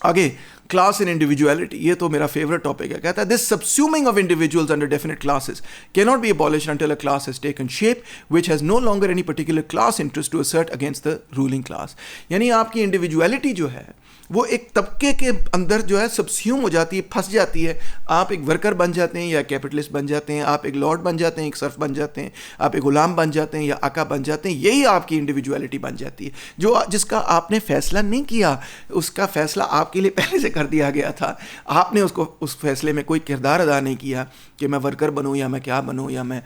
آگے کلاس ان انڈیویجویلٹی, یہ تو میرا فیوریٹ ٹاپک ہے. کہتا ہے دس subsuming of individuals under definite classes cannot be abolished until a class has taken shape which has no longer any particular class interest to assert against the ruling class. یعنی آپ کی individuality جو ہے وہ ایک طبقے کے اندر جو ہے سبسیوم ہو جاتی ہے, پھنس جاتی ہے. آپ ایک ورکر بن جاتے ہیں یا کیپٹلسٹ بن جاتے ہیں, آپ ایک لارڈ بن جاتے ہیں, ایک سرف بن جاتے ہیں, آپ ایک غلام بن جاتے ہیں یا آقا بن جاتے ہیں. یہی آپ کی انڈیویجویلٹی بن جاتی ہے. جس کا آپ نے فیصلہ نہیں کیا, اس کا فیصلہ آپ کے لیے پہلے سے کر دیا گیا تھا. آپ نے اس فیصلے میں کوئی کردار ادا نہیں کیا کہ میں ورکر بنوں یا میں کیا بنوں یا میں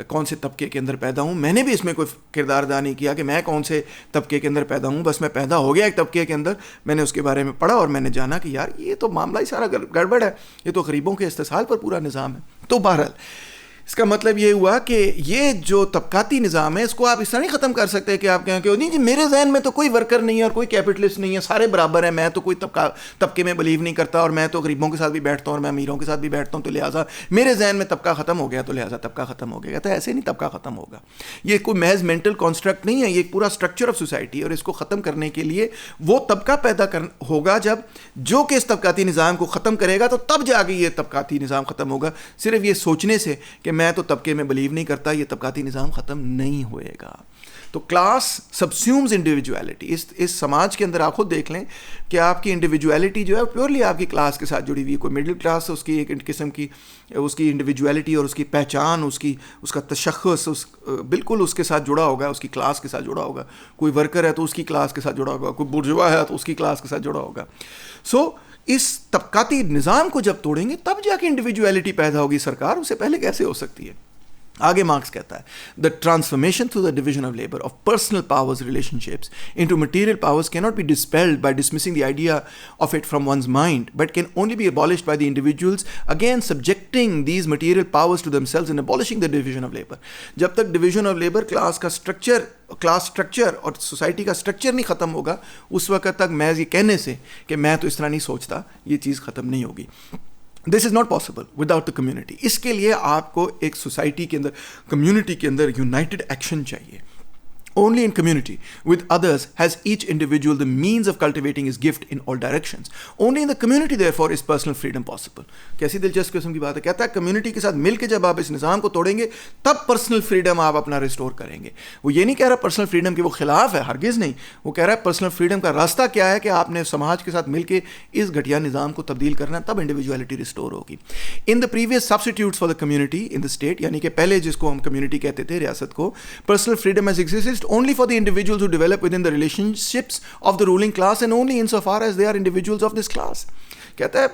کون سے طبقے کے اندر پیدا ہوں. میں نے بھی اس میں کوئی کردار ادا نہیں کیا کہ میں کون سے طبقے کے اندر پیدا ہوں. بس میں پیدا ہو گیا ایک طبقے کے اندر, میں نے اس کے بارے میں پڑھا اور میں نے جانا کہ یار یہ تو معاملہ ہی سارا گڑبڑ ہے, یہ تو غریبوں کے استحصال پر پورا نظام ہے. تو بہرحال اس کا مطلب یہ ہوا کہ یہ جو طبقاتی نظام ہے اس کو آپ اس طرح نہیں ختم کر سکتے کہ آپ کہیں کہ نہیں جی میرے ذہن میں تو کوئی ورکر نہیں ہے اور کوئی کیپٹلسٹ نہیں ہے, سارے برابر ہیں, میں تو کوئی طبقے میں بلیو نہیں کرتا اور میں تو غریبوں کے ساتھ بھی بیٹھتا ہوں اور میں امیروں کے ساتھ بھی بیٹھتا ہوں, تو لہٰذا میرے ذہن میں طبقہ ختم ہو گیا تو لہٰذا طبقہ ختم ہو گیا. کہتا ہے ایسے نہیں طبقہ ختم ہوگا. یہ کوئی محض مینٹل کانسٹرکٹ نہیں ہے, یہ ایک پورا اسٹرکچر آف سوسائٹی, اور اس کو ختم کرنے کے لیے وہ طبقہ پیدا ہوگا جب جو کہ اس طبقاتی نظام کو ختم کرے گا, تو تب جا کے یہ طبقاتی نظام ختم ہوگا. صرف یہ سوچنے سے کہ میں تو طبقے میں بلیو نہیں کرتا, یہ طبقاتی نظام ختم نہیں ہوئے گا. تو کلاس سبسیومز انڈیویجویلٹی. اس سماج کے اندر آپ خود دیکھ لیں کہ آپ کی انڈیویجویلٹی جو ہے پیورلی آپ کی کلاس کے ساتھ جڑی ہوئی ہے. کوئی مڈل کلاس, اس کی ایک قسم کی اس کی انڈیویجویلٹی اور اس کی پہچان, اس کا تشخص بالکل اس کے ساتھ جڑا ہوگا, اس کی کلاس کے ساتھ جڑا ہوگا. کوئی ورکر ہے تو اس کی کلاس کے ساتھ جڑا ہوگا, کوئی برجوا ہے تو اس کی کلاس کے ساتھ جڑا ہوگا. سو اس طبقاتی نظام کو جب توڑیں گے تب جا کے انڈیویجویلٹی پیدا ہوگی. سرکار اسے پہلے کیسے ہو سکتی ہے؟ آگے مارکس کہتا ہے the transformation through the division of labor of personal powers relationships into material powers cannot be dispelled by dismissing the idea of it from one's mind, but can only be abolished by the individuals again subjecting these material powers to themselves and abolishing the division of labor. جب تک division of labor class structure اور society کا structure نہیں ختم ہوگا, اس وقت تک محض یہ کہنے سے کہ میں تو اس طرح نہیں سوچتا, یہ چیز ختم نہیں ہوگی. This is not possible without the community. اس کے لیے آپ کو ایک سوسائٹی کے اندر, کمیونٹی کے اندر یونائٹڈ ایکشن چاہیے. Only in community with others has each individual the means of cultivating his gift in all directions. Only in the community therefore is personal freedom possible. کیسی دلچسپ قسم کی بات ہے. کہتا ہے کمیونٹی کے ساتھ مل کے جب آپ اس نظام کو توڑیں گے تب پرسنل فریڈم آپ اپنا ریسٹور کریں گے. وہ یہ نہیں کہہ رہا پرسنل فریڈم کے وہ خلاف ہے, ہرگز نہیں. وہ کہہ رہا ہے پرسنل فریڈم کا راستہ کیا ہے کہ آپ نے سماج کے ساتھ مل کے اس گھٹیا نظام کو تبدیل کرنا, تب انڈیویجویلٹی ریسٹور ہوگی. In the previous substitutes for the community in the state, یعنی کہ پہلے جس کو ہم کمیونٹی کہتے تھے, ریاست کو, personal freedom has existed only for the individuals who develop within the relationships of the ruling class and only insofar as they are individuals of this class. کہتا ہے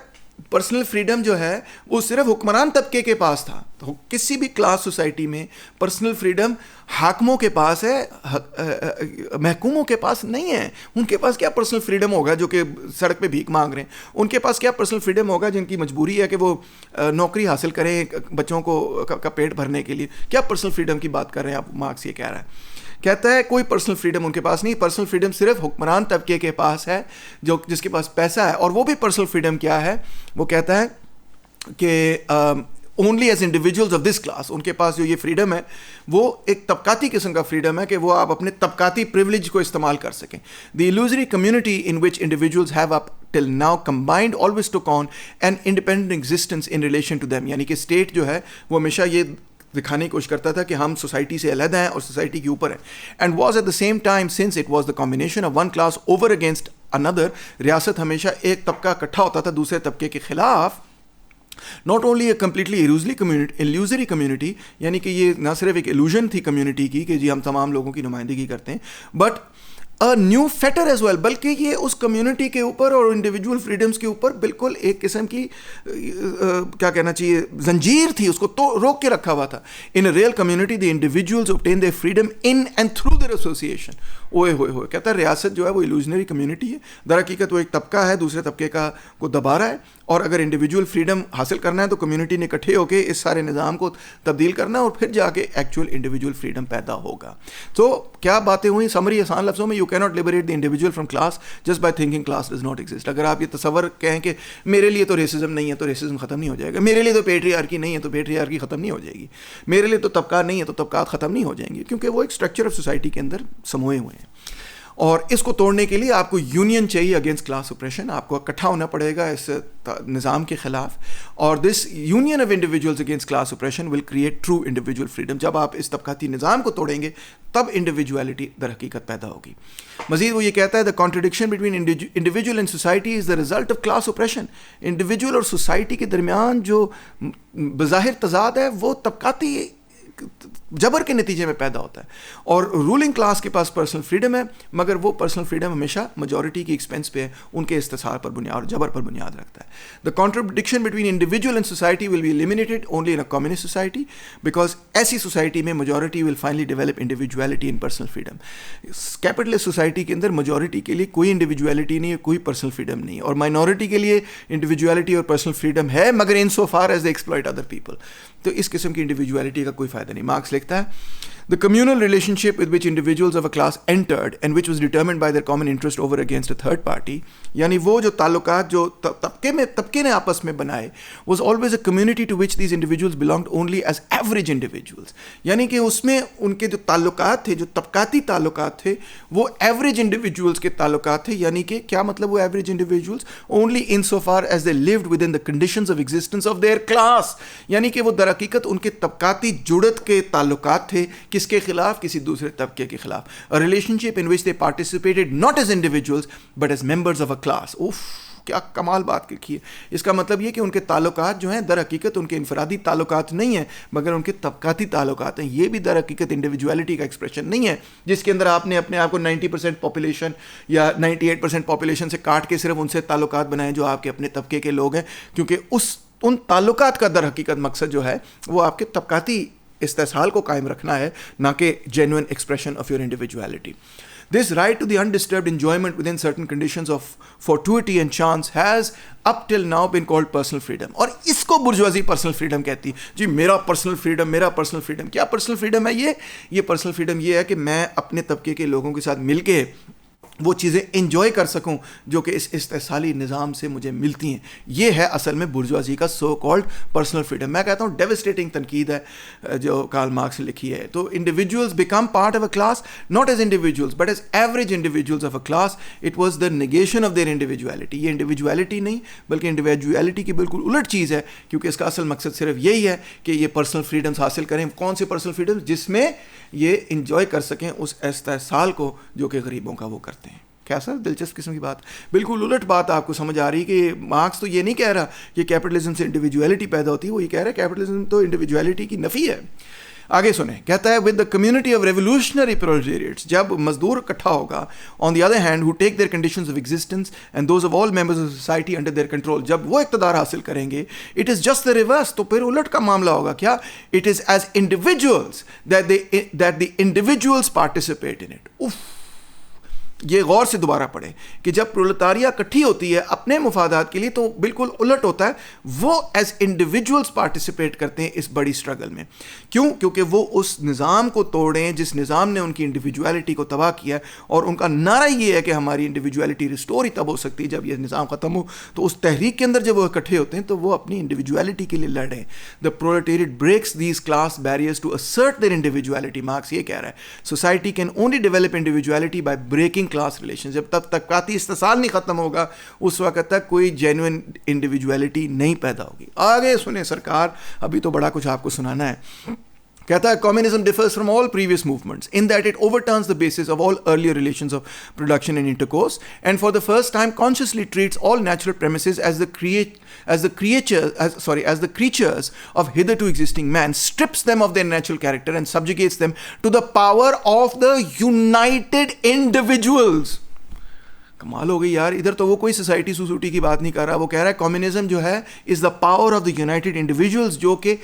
پرسنل فریڈم جو ہے وہ صرف حکمران طبقے کے پاس تھا. تو کسی بھی کلاس سوسائٹی میں پرسنل فریڈم حاکموں کے پاس ہے, محکوموں کے پاس نہیں ہے. ان کے پاس کیا پرسنل فریڈم ہوگا جو کہ سڑک پہ بھیک مانگ رہے ہیں؟ ان کے پاس کیا پرسنل فریڈم ہوگا جن کی مجبوری ہے کہ وہ نوکری حاصل کریں بچوں کو کا پیٹ بھرنے کے لیے؟ کیا پرسنل فریڈم کی بات کر رہے ہیں آپ؟ مارکس یہ کہہ رہا ہے. کہتا ہے کوئی پرسنل فریڈم ان کے پاس نہیں. پرسنل فریڈم صرف حکمران طبقے کے پاس ہے جس کے پاس پیسہ ہے. اور وہ بھی پرسنل فریڈم کیا ہے؟ وہ کہتا ہے کہ only as individuals of this class. ان کے پاس جو یہ فریڈم ہے وہ ایک طبقاتی قسم کا فریڈم ہے کہ وہ آپ اپنے طبقاتی پریولیج کو استعمال کر سکیں. دی illusory community in which individuals have up till now combined always took on an independent existence in relation to them. یعنی کہ اسٹیٹ جو ہے وہ ہمیشہ یہ دکھانے کی کوشش کرتا تھا کہ ہم سوسائٹی سے علیحدہ ہیں اور سوسائٹی کے اوپر ہیں. And was at the same time since it was the combination of one class over against another. ریاست ہمیشہ ایک طبقہ اکٹھا ہوتا تھا دوسرے طبقے کے خلاف. Not only a completely illusory community, یعنی کہ یہ نہ صرف ایک illusion تھی کمیونٹی کی کہ جی ہم تمام لوگوں کی نمائندگی کرتے ہیں, but a new fetter as well, بلکہ یہ اس کمیونٹی کے اوپر اور انڈیویجول فریڈمس کے اوپر بالکل ایک قسم کی کیا کہنا چاہیے زنجیر تھی, اس کو تو روک کے رکھا ہوا تھا. In a real community the individuals obtain their freedom in and through their association. اوئے ہوئے ہوئے کہتا ہے ریاست جو ہے وہ illusionary community ہے, در حقیقت وہ ایک طبقہ ہے دوسرے طبقے کا کو دبا رہا ہے, اور اگر انڈیویجول فریڈم حاصل کرنا ہے تو کمیونٹی نے اکٹھے ہو کے اس سارے نظام کو تبدیل کرنا ہے اور پھر جا کے ایکچوئل انڈیویجول فریڈم پیدا ہوگا. تو کیا باتیں ہوئیں سمری آسان لفظوں میں, یو کی not liberate the individual from class just by thinking class does not exist. اگر آپ یہ تصور کہیں کہ میرے لیے تو ریسزم نہیں ہے تو ریسزم ختم نہیں ہو جائے گا, میرے لیے تو پیٹریارکی نہیں ہے تو پیٹریارکی ختم نہیں ہو جائے گی, میرے لیے تو طبقات نہیں ہے تو طبقات ختم نہیں ہو جائیں گے, کیونکہ وہ ایک اسٹرکچر آف سوسائٹی کے اندر سموئے ہوئے ہیں. اور اس کو توڑنے کے لیے آپ کو یونین چاہیے اگینسٹ کلاس اپریشن, آپ کو اکٹھا ہونا پڑے گا اس نظام کے خلاف, اور this union of individuals against class oppression will create true individual freedom. جب آپ اس طبقاتی نظام کو توڑیں گے تب انڈیویجولیٹی در حقیقت پیدا ہوگی. مزید وہ یہ کہتا ہے the contradiction between individual and society is the result of class oppression. Individual اور سوسائٹی کے درمیان جو بظاہر تضاد ہے وہ طبقاتی جبر کے نتیجے میں پیدا ہوتا ہے, اور رولنگ کلاس کے پاس پرسنل فریڈم ہے مگر وہ پرسنل فریڈم ہمیشہ میجورٹی کی ایکسپینس پہ ان کے استحصال پر بنیاد اور جبر پر بنیاد رکھتا ہے. The contradiction between individual and society will be eliminated only in a communist society, because ایسی سوسائٹی میں majority will finally develop individuality in personal freedom. Capitalist society کے اندر میجورٹی کے لیے کوئی انڈیویجولیٹی نہیں ہے, کوئی پرسنل فریڈم نہیں ہے, اور مائنورٹی کے لیے انڈیویجولیٹی اور پرسنل فریڈم ہے مگر in so far as they exploit other people. تو اس قسم کی انڈیویجولیٹی کا کوئی فائدہ نہیں. مارکس لکھتا ہے the communal relationship with which individuals of a class entered and which was determined by their common interest over against a third party, یعنی وہ جو تعلقات جو طبقے نے آپس میں بنائے was always a community to which these individuals belonged only as average individuals. یعنی کہ اس میں ان کے جو تعلقات تھے, جو طبقاتی تعلقات تھے, وہ ایوریج انڈیویجولس کے تعلقات تھے. یعنی کہ کیا مطلب وہ average individuals, only in so far as they lived within the conditions of existence of their class. یعنی کہ وہ در حقیقت ان کے طبقاتی جڑت کے تعلقات تھے, کس کے خلاف, کسی دوسرے طبقے کے خلاف. A relationship in which they participated not as individuals but as members of a class. اوف کیا کمال بات لکھی ہے. اس کا مطلب یہ کہ ان کے تعلقات جو ہیں در حقیقت ان کے انفرادی تعلقات نہیں ہیں مگر ان کے طبقاتی تعلقات ہیں. یہ بھی در حقیقت انڈیویجولیٹی کا ایکسپریشن نہیں ہے جس کے اندر آپ نے اپنے آپ کو 90% پاپولیشن یا 98% پاپولیشن سے کاٹ کے صرف ان سے تعلقات بنائے جو آپ کے اپنے طبقے کے لوگ ہیں, کیونکہ ان تعلقات کا در حقیقت مقصد جو ہے وہ آپ کے طبقاتی استحصال کو قائم رکھنا ہے, نہ کہ genuine expression of your individuality. This right to the undisturbed enjoyment within certain conditions of fortuity and chance has up till now been called personal freedom. اور اس کو برجوازی پرسنل فریڈم کہتی ہے. جی میرا پرسنل فریڈم, میرا پرسنل فریڈم. کیا personal freedom ہے یہ personal freedom یہ ہے کہ میں اپنے طبقے کے لوگوں کے ساتھ مل کے وہ چیزیں انجوائے کر سکوں جو کہ اس استحصالی نظام سے مجھے ملتی ہیں. یہ ہے اصل میں برجوازی کا سو کالڈ پرسنل فریڈم. میں کہتا ہوں ڈیوسٹیٹنگ تنقید ہے جو کارل مارکس نے لکھی ہے. تو individuals become part of a class not as individuals but as average individuals of a class. It was the negation of their individuality. یہ انڈیویجولیٹی نہیں بلکہ انڈیویجولیٹی کی بالکل الٹ چیز ہے, کیونکہ اس کا اصل مقصد صرف یہی ہے کہ یہ پرسنل فریڈمز حاصل کریں. کون سے پرسنل فریڈمز؟ جس میں یہ انجوائے کر سکیں اس استحصال کو جو کہ غریبوں کا وہ کرتے ہیں. کیا سر دلچسپ قسم کی بات. بالکل الٹ بات آپ کو سمجھ آ رہی کہ مارکس تو یہ نہیں کہہ رہا کہ کیپٹلزم سے انڈیویجولیٹی پیدا ہوتی ہے, وہ یہ کہہ رہا ہے کیپٹلزم تو انڈیویجولیٹی کی نفی ہے. آگے سنیں, کہتا ہے with the community of revolutionary proletarians, جب مزدور اکٹھا ہوگا, on the other hand who take their conditions of existence and those of all members of society under their control, جب وہ اقتدار حاصل کریں گے, it is just the reverse. تو پھر الٹ کا معاملہ ہوگا. کیا؟ It is as individuals that the individuals participate in it. یہ غور سے دوبارہ پڑھیں کہ جب پرولتاریہ اکٹھی ہوتی ہے اپنے مفادات کے لیے تو بالکل الٹ ہوتا ہے. وہ ایز انڈیویجولس پارٹیسپیٹ کرتے ہیں اس بڑی اسٹرگل میں. کیوں؟ کیونکہ وہ اس نظام کو توڑیں جس نظام نے ان کی انڈیویجویلٹی کو تباہ کیا ہے, اور ان کا نعرہ یہ ہے کہ ہماری انڈیویجویلٹی ریسٹور ہی تب ہو سکتی ہے جب یہ نظام ختم ہو. تو اس تحریک کے اندر جب وہ اکٹھے ہوتے ہیں تو وہ اپنی انڈیویجویلٹی کے لیے لڑیں. The proletariat breaks these class barriers to assert their individuality. Marx یہ کہہ رہا ہے society can only develop individuality by breaking class relation. جب تک طبقاتی استحصال نہیں ختم ہوگا اس وقت تک کوئی جینوئن انڈیویجویلٹی نہیں پیدا ہوگی. آگے سنیں سرکار, ابھی تو بڑا کچھ آپ کو سنانا ہے. کہتا ہے communism differs from all previous movements in that it overturns the basis of all earlier relations of production and intercourse, and for the first time consciously treats all natural premises as the creatures of hitherto existing man, strips them of their natural character and subjugates them to the power of the united individuals. کمال ہو گئی یار, ادھر تو وہ کوئی society کی بات نہیں کر رہا, وہ کہہ رہا ہے کمیونزم جو ہے is the power of the united individuals, جو کہ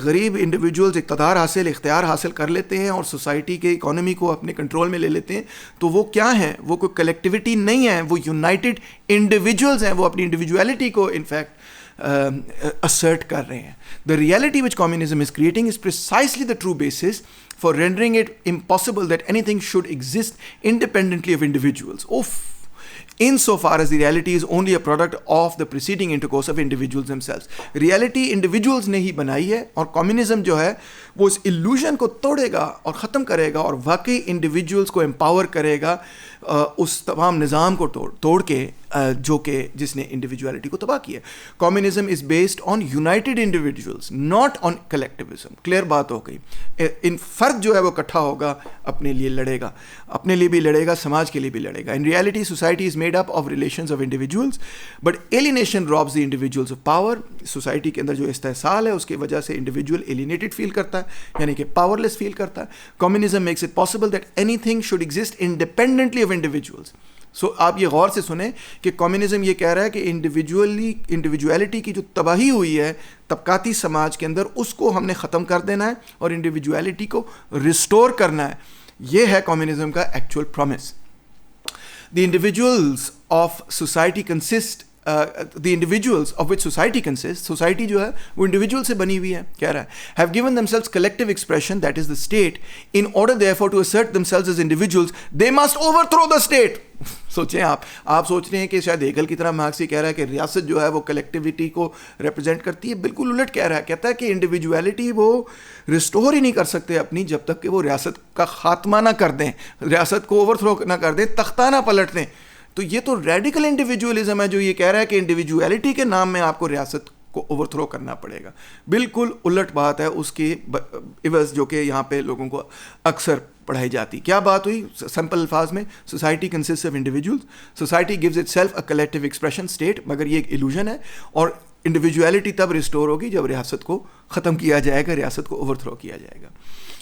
غریب انڈیویجولز اختیار حاصل کر لیتے ہیں اور سوسائٹی کے اکانومی کو اپنے کنٹرول میں لے لیتے ہیں. تو وہ کیا ہیں؟ وہ کوئی کلیکٹیوٹی نہیں ہے, وہ یونائٹیڈ انڈیویجولز ہیں, وہ اپنی انڈیویجویلٹی کو انفیکٹ assert کر رہے ہیں. The reality which communism is creating is precisely the true basis for rendering it impossible that anything should exist independently of individuals. Insofar as the reality is only a product of the preceding intercourse of individuals themselves. Reality individuals نے ہی بنائی ہے, اور communism جو ہے وہ اس illusion کو توڑے گا اور ختم کرے گا اور واقعی انڈیویجولس کو امپاور کرے گا اس تمام نظام کو توڑ کے جو کہ جس نے انڈیویجویلٹی کو تباہ کیا. Communism is based on United individuals not on collectivism. Clear بات ہو گئی. ان فرد جو ہے وہ اکٹھا ہوگا, اپنے لیے لڑے گا, اپنے لیے بھی لڑے گا, سماج کے لیے بھی لڑے گا. In reality society is made up of relations of individuals but alienation robs the individuals of power. Society کے اندر جو استحصال ہے اس کی وجہ سے انڈیویجول ایلینیٹڈ فیل کرتا ہے, یعنی کہ پاور لیس فیل کرتا ہے. Communism makes it possible that anything should exist independently of individuals. So آپ یہ غور سے سنیں کہ کمیونزم یہ کہہ رہا ہے کہ انڈیویجویلٹی کی جو تباہی ہوئی ہے طبقاتی سماج کے اندر اس کو ہم نے ختم کر دینا ہے اور انڈیویجویلٹی کو ریسٹور کرنا ہے. یہ ہے کمیونزم کا actual promise. The individuals of society consist the individuals of which society consists, society جو ہے وہ انڈیویجول سے بنی ہوئی ہے, کہہ رہا ہے have given themselves collective expression, that is the state. In order therefore to assert themselves as individuals, they must overthrow the state. سوچیں آپ سوچ رہے ہیں کہ شاید ہیگل کی طرح مارکس یہ کہہ رہا ہے کہ ریاست جو ہے وہ کلیکٹیوٹی کو ریپرزینٹ کرتی ہے. بالکل الٹ کہہ رہا ہے, کہتا ہے کہ انڈیویجویلٹی وہ ریسٹور ہی نہیں کر سکتے اپنی جب تک کہ وہ ریاست کا خاتمہ نہ کر دیں, ریاست کو اوور تھرو نہ کر دیں, تختہ نہ پلٹ دیں. تو یہ تو ریڈیکل انڈیویجولزم ہے جو یہ کہہ رہا ہے کہ انڈیویجویلٹی کے نام میں آپ کو ریاست کو اوور تھرو کرنا پڑے گا. بالکل الٹ بات ہے اس کی عوض جو کہ یہاں پہ لوگوں کو اکثر پڑھائی جاتی. کیا بات ہوئی سمپل الفاظ میں؟ Society consist of individuals, society gives it self a collective expression state. مگر یہ ایک ایلوژن ہے, اور انڈیویجویلٹی تب ریسٹور ہوگی جب ریاست کو ختم کیا جائے گا, ریاست کو اوور تھرو کیا جائے گا.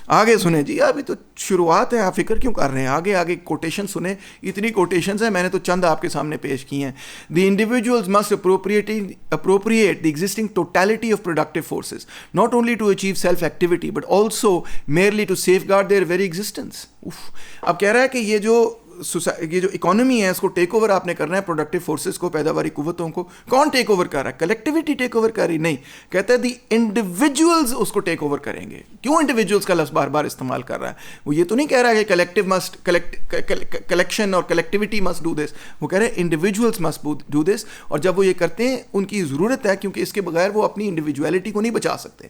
آگے سنیں جی, ابھی تو شروعات ہے, آپ فکر کیوں کر رہے ہیں؟ آگے کوٹیشن سنیں, اتنی کوٹیشنز ہیں, میں نے تو چند آپ کے سامنے پیش کی ہیں. The individuals must appropriate the existing totality of productive forces not only to achieve self activity but also merely to safeguard their very existence. اب کہہ رہا ہے کہ یہ جو اکانومی ہے اس کو ٹیک اوور آپ نے کرنا ہے, پروڈکٹیو فورسز کو, پیداواری قوتوں کو. کون ٹیک اوور کر رہا ہے؟ کلیکٹیوٹی ٹیک اوور کر رہی نہیں, کہتا ہے دی انڈیویجولز اس کو ٹیک اوور کریں گے. کیوں انڈیویجولز کا لفظ بار بار استعمال کر رہا ہے؟ وہ یہ تو نہیں کہہ رہا ہے کہ کلیکٹیو مسٹ کلیکشن اور کلیکٹیوٹی مسٹ ڈو دس, وہ کہہ رہے ہیں انڈیویجولز مسٹ ڈو دس. اور جب وہ یہ کرتے ہیں ان کی ضرورت ہے, کیونکہ اس کے بغیر وہ اپنی انڈیویجویلٹی کو نہیں بچا سکتے.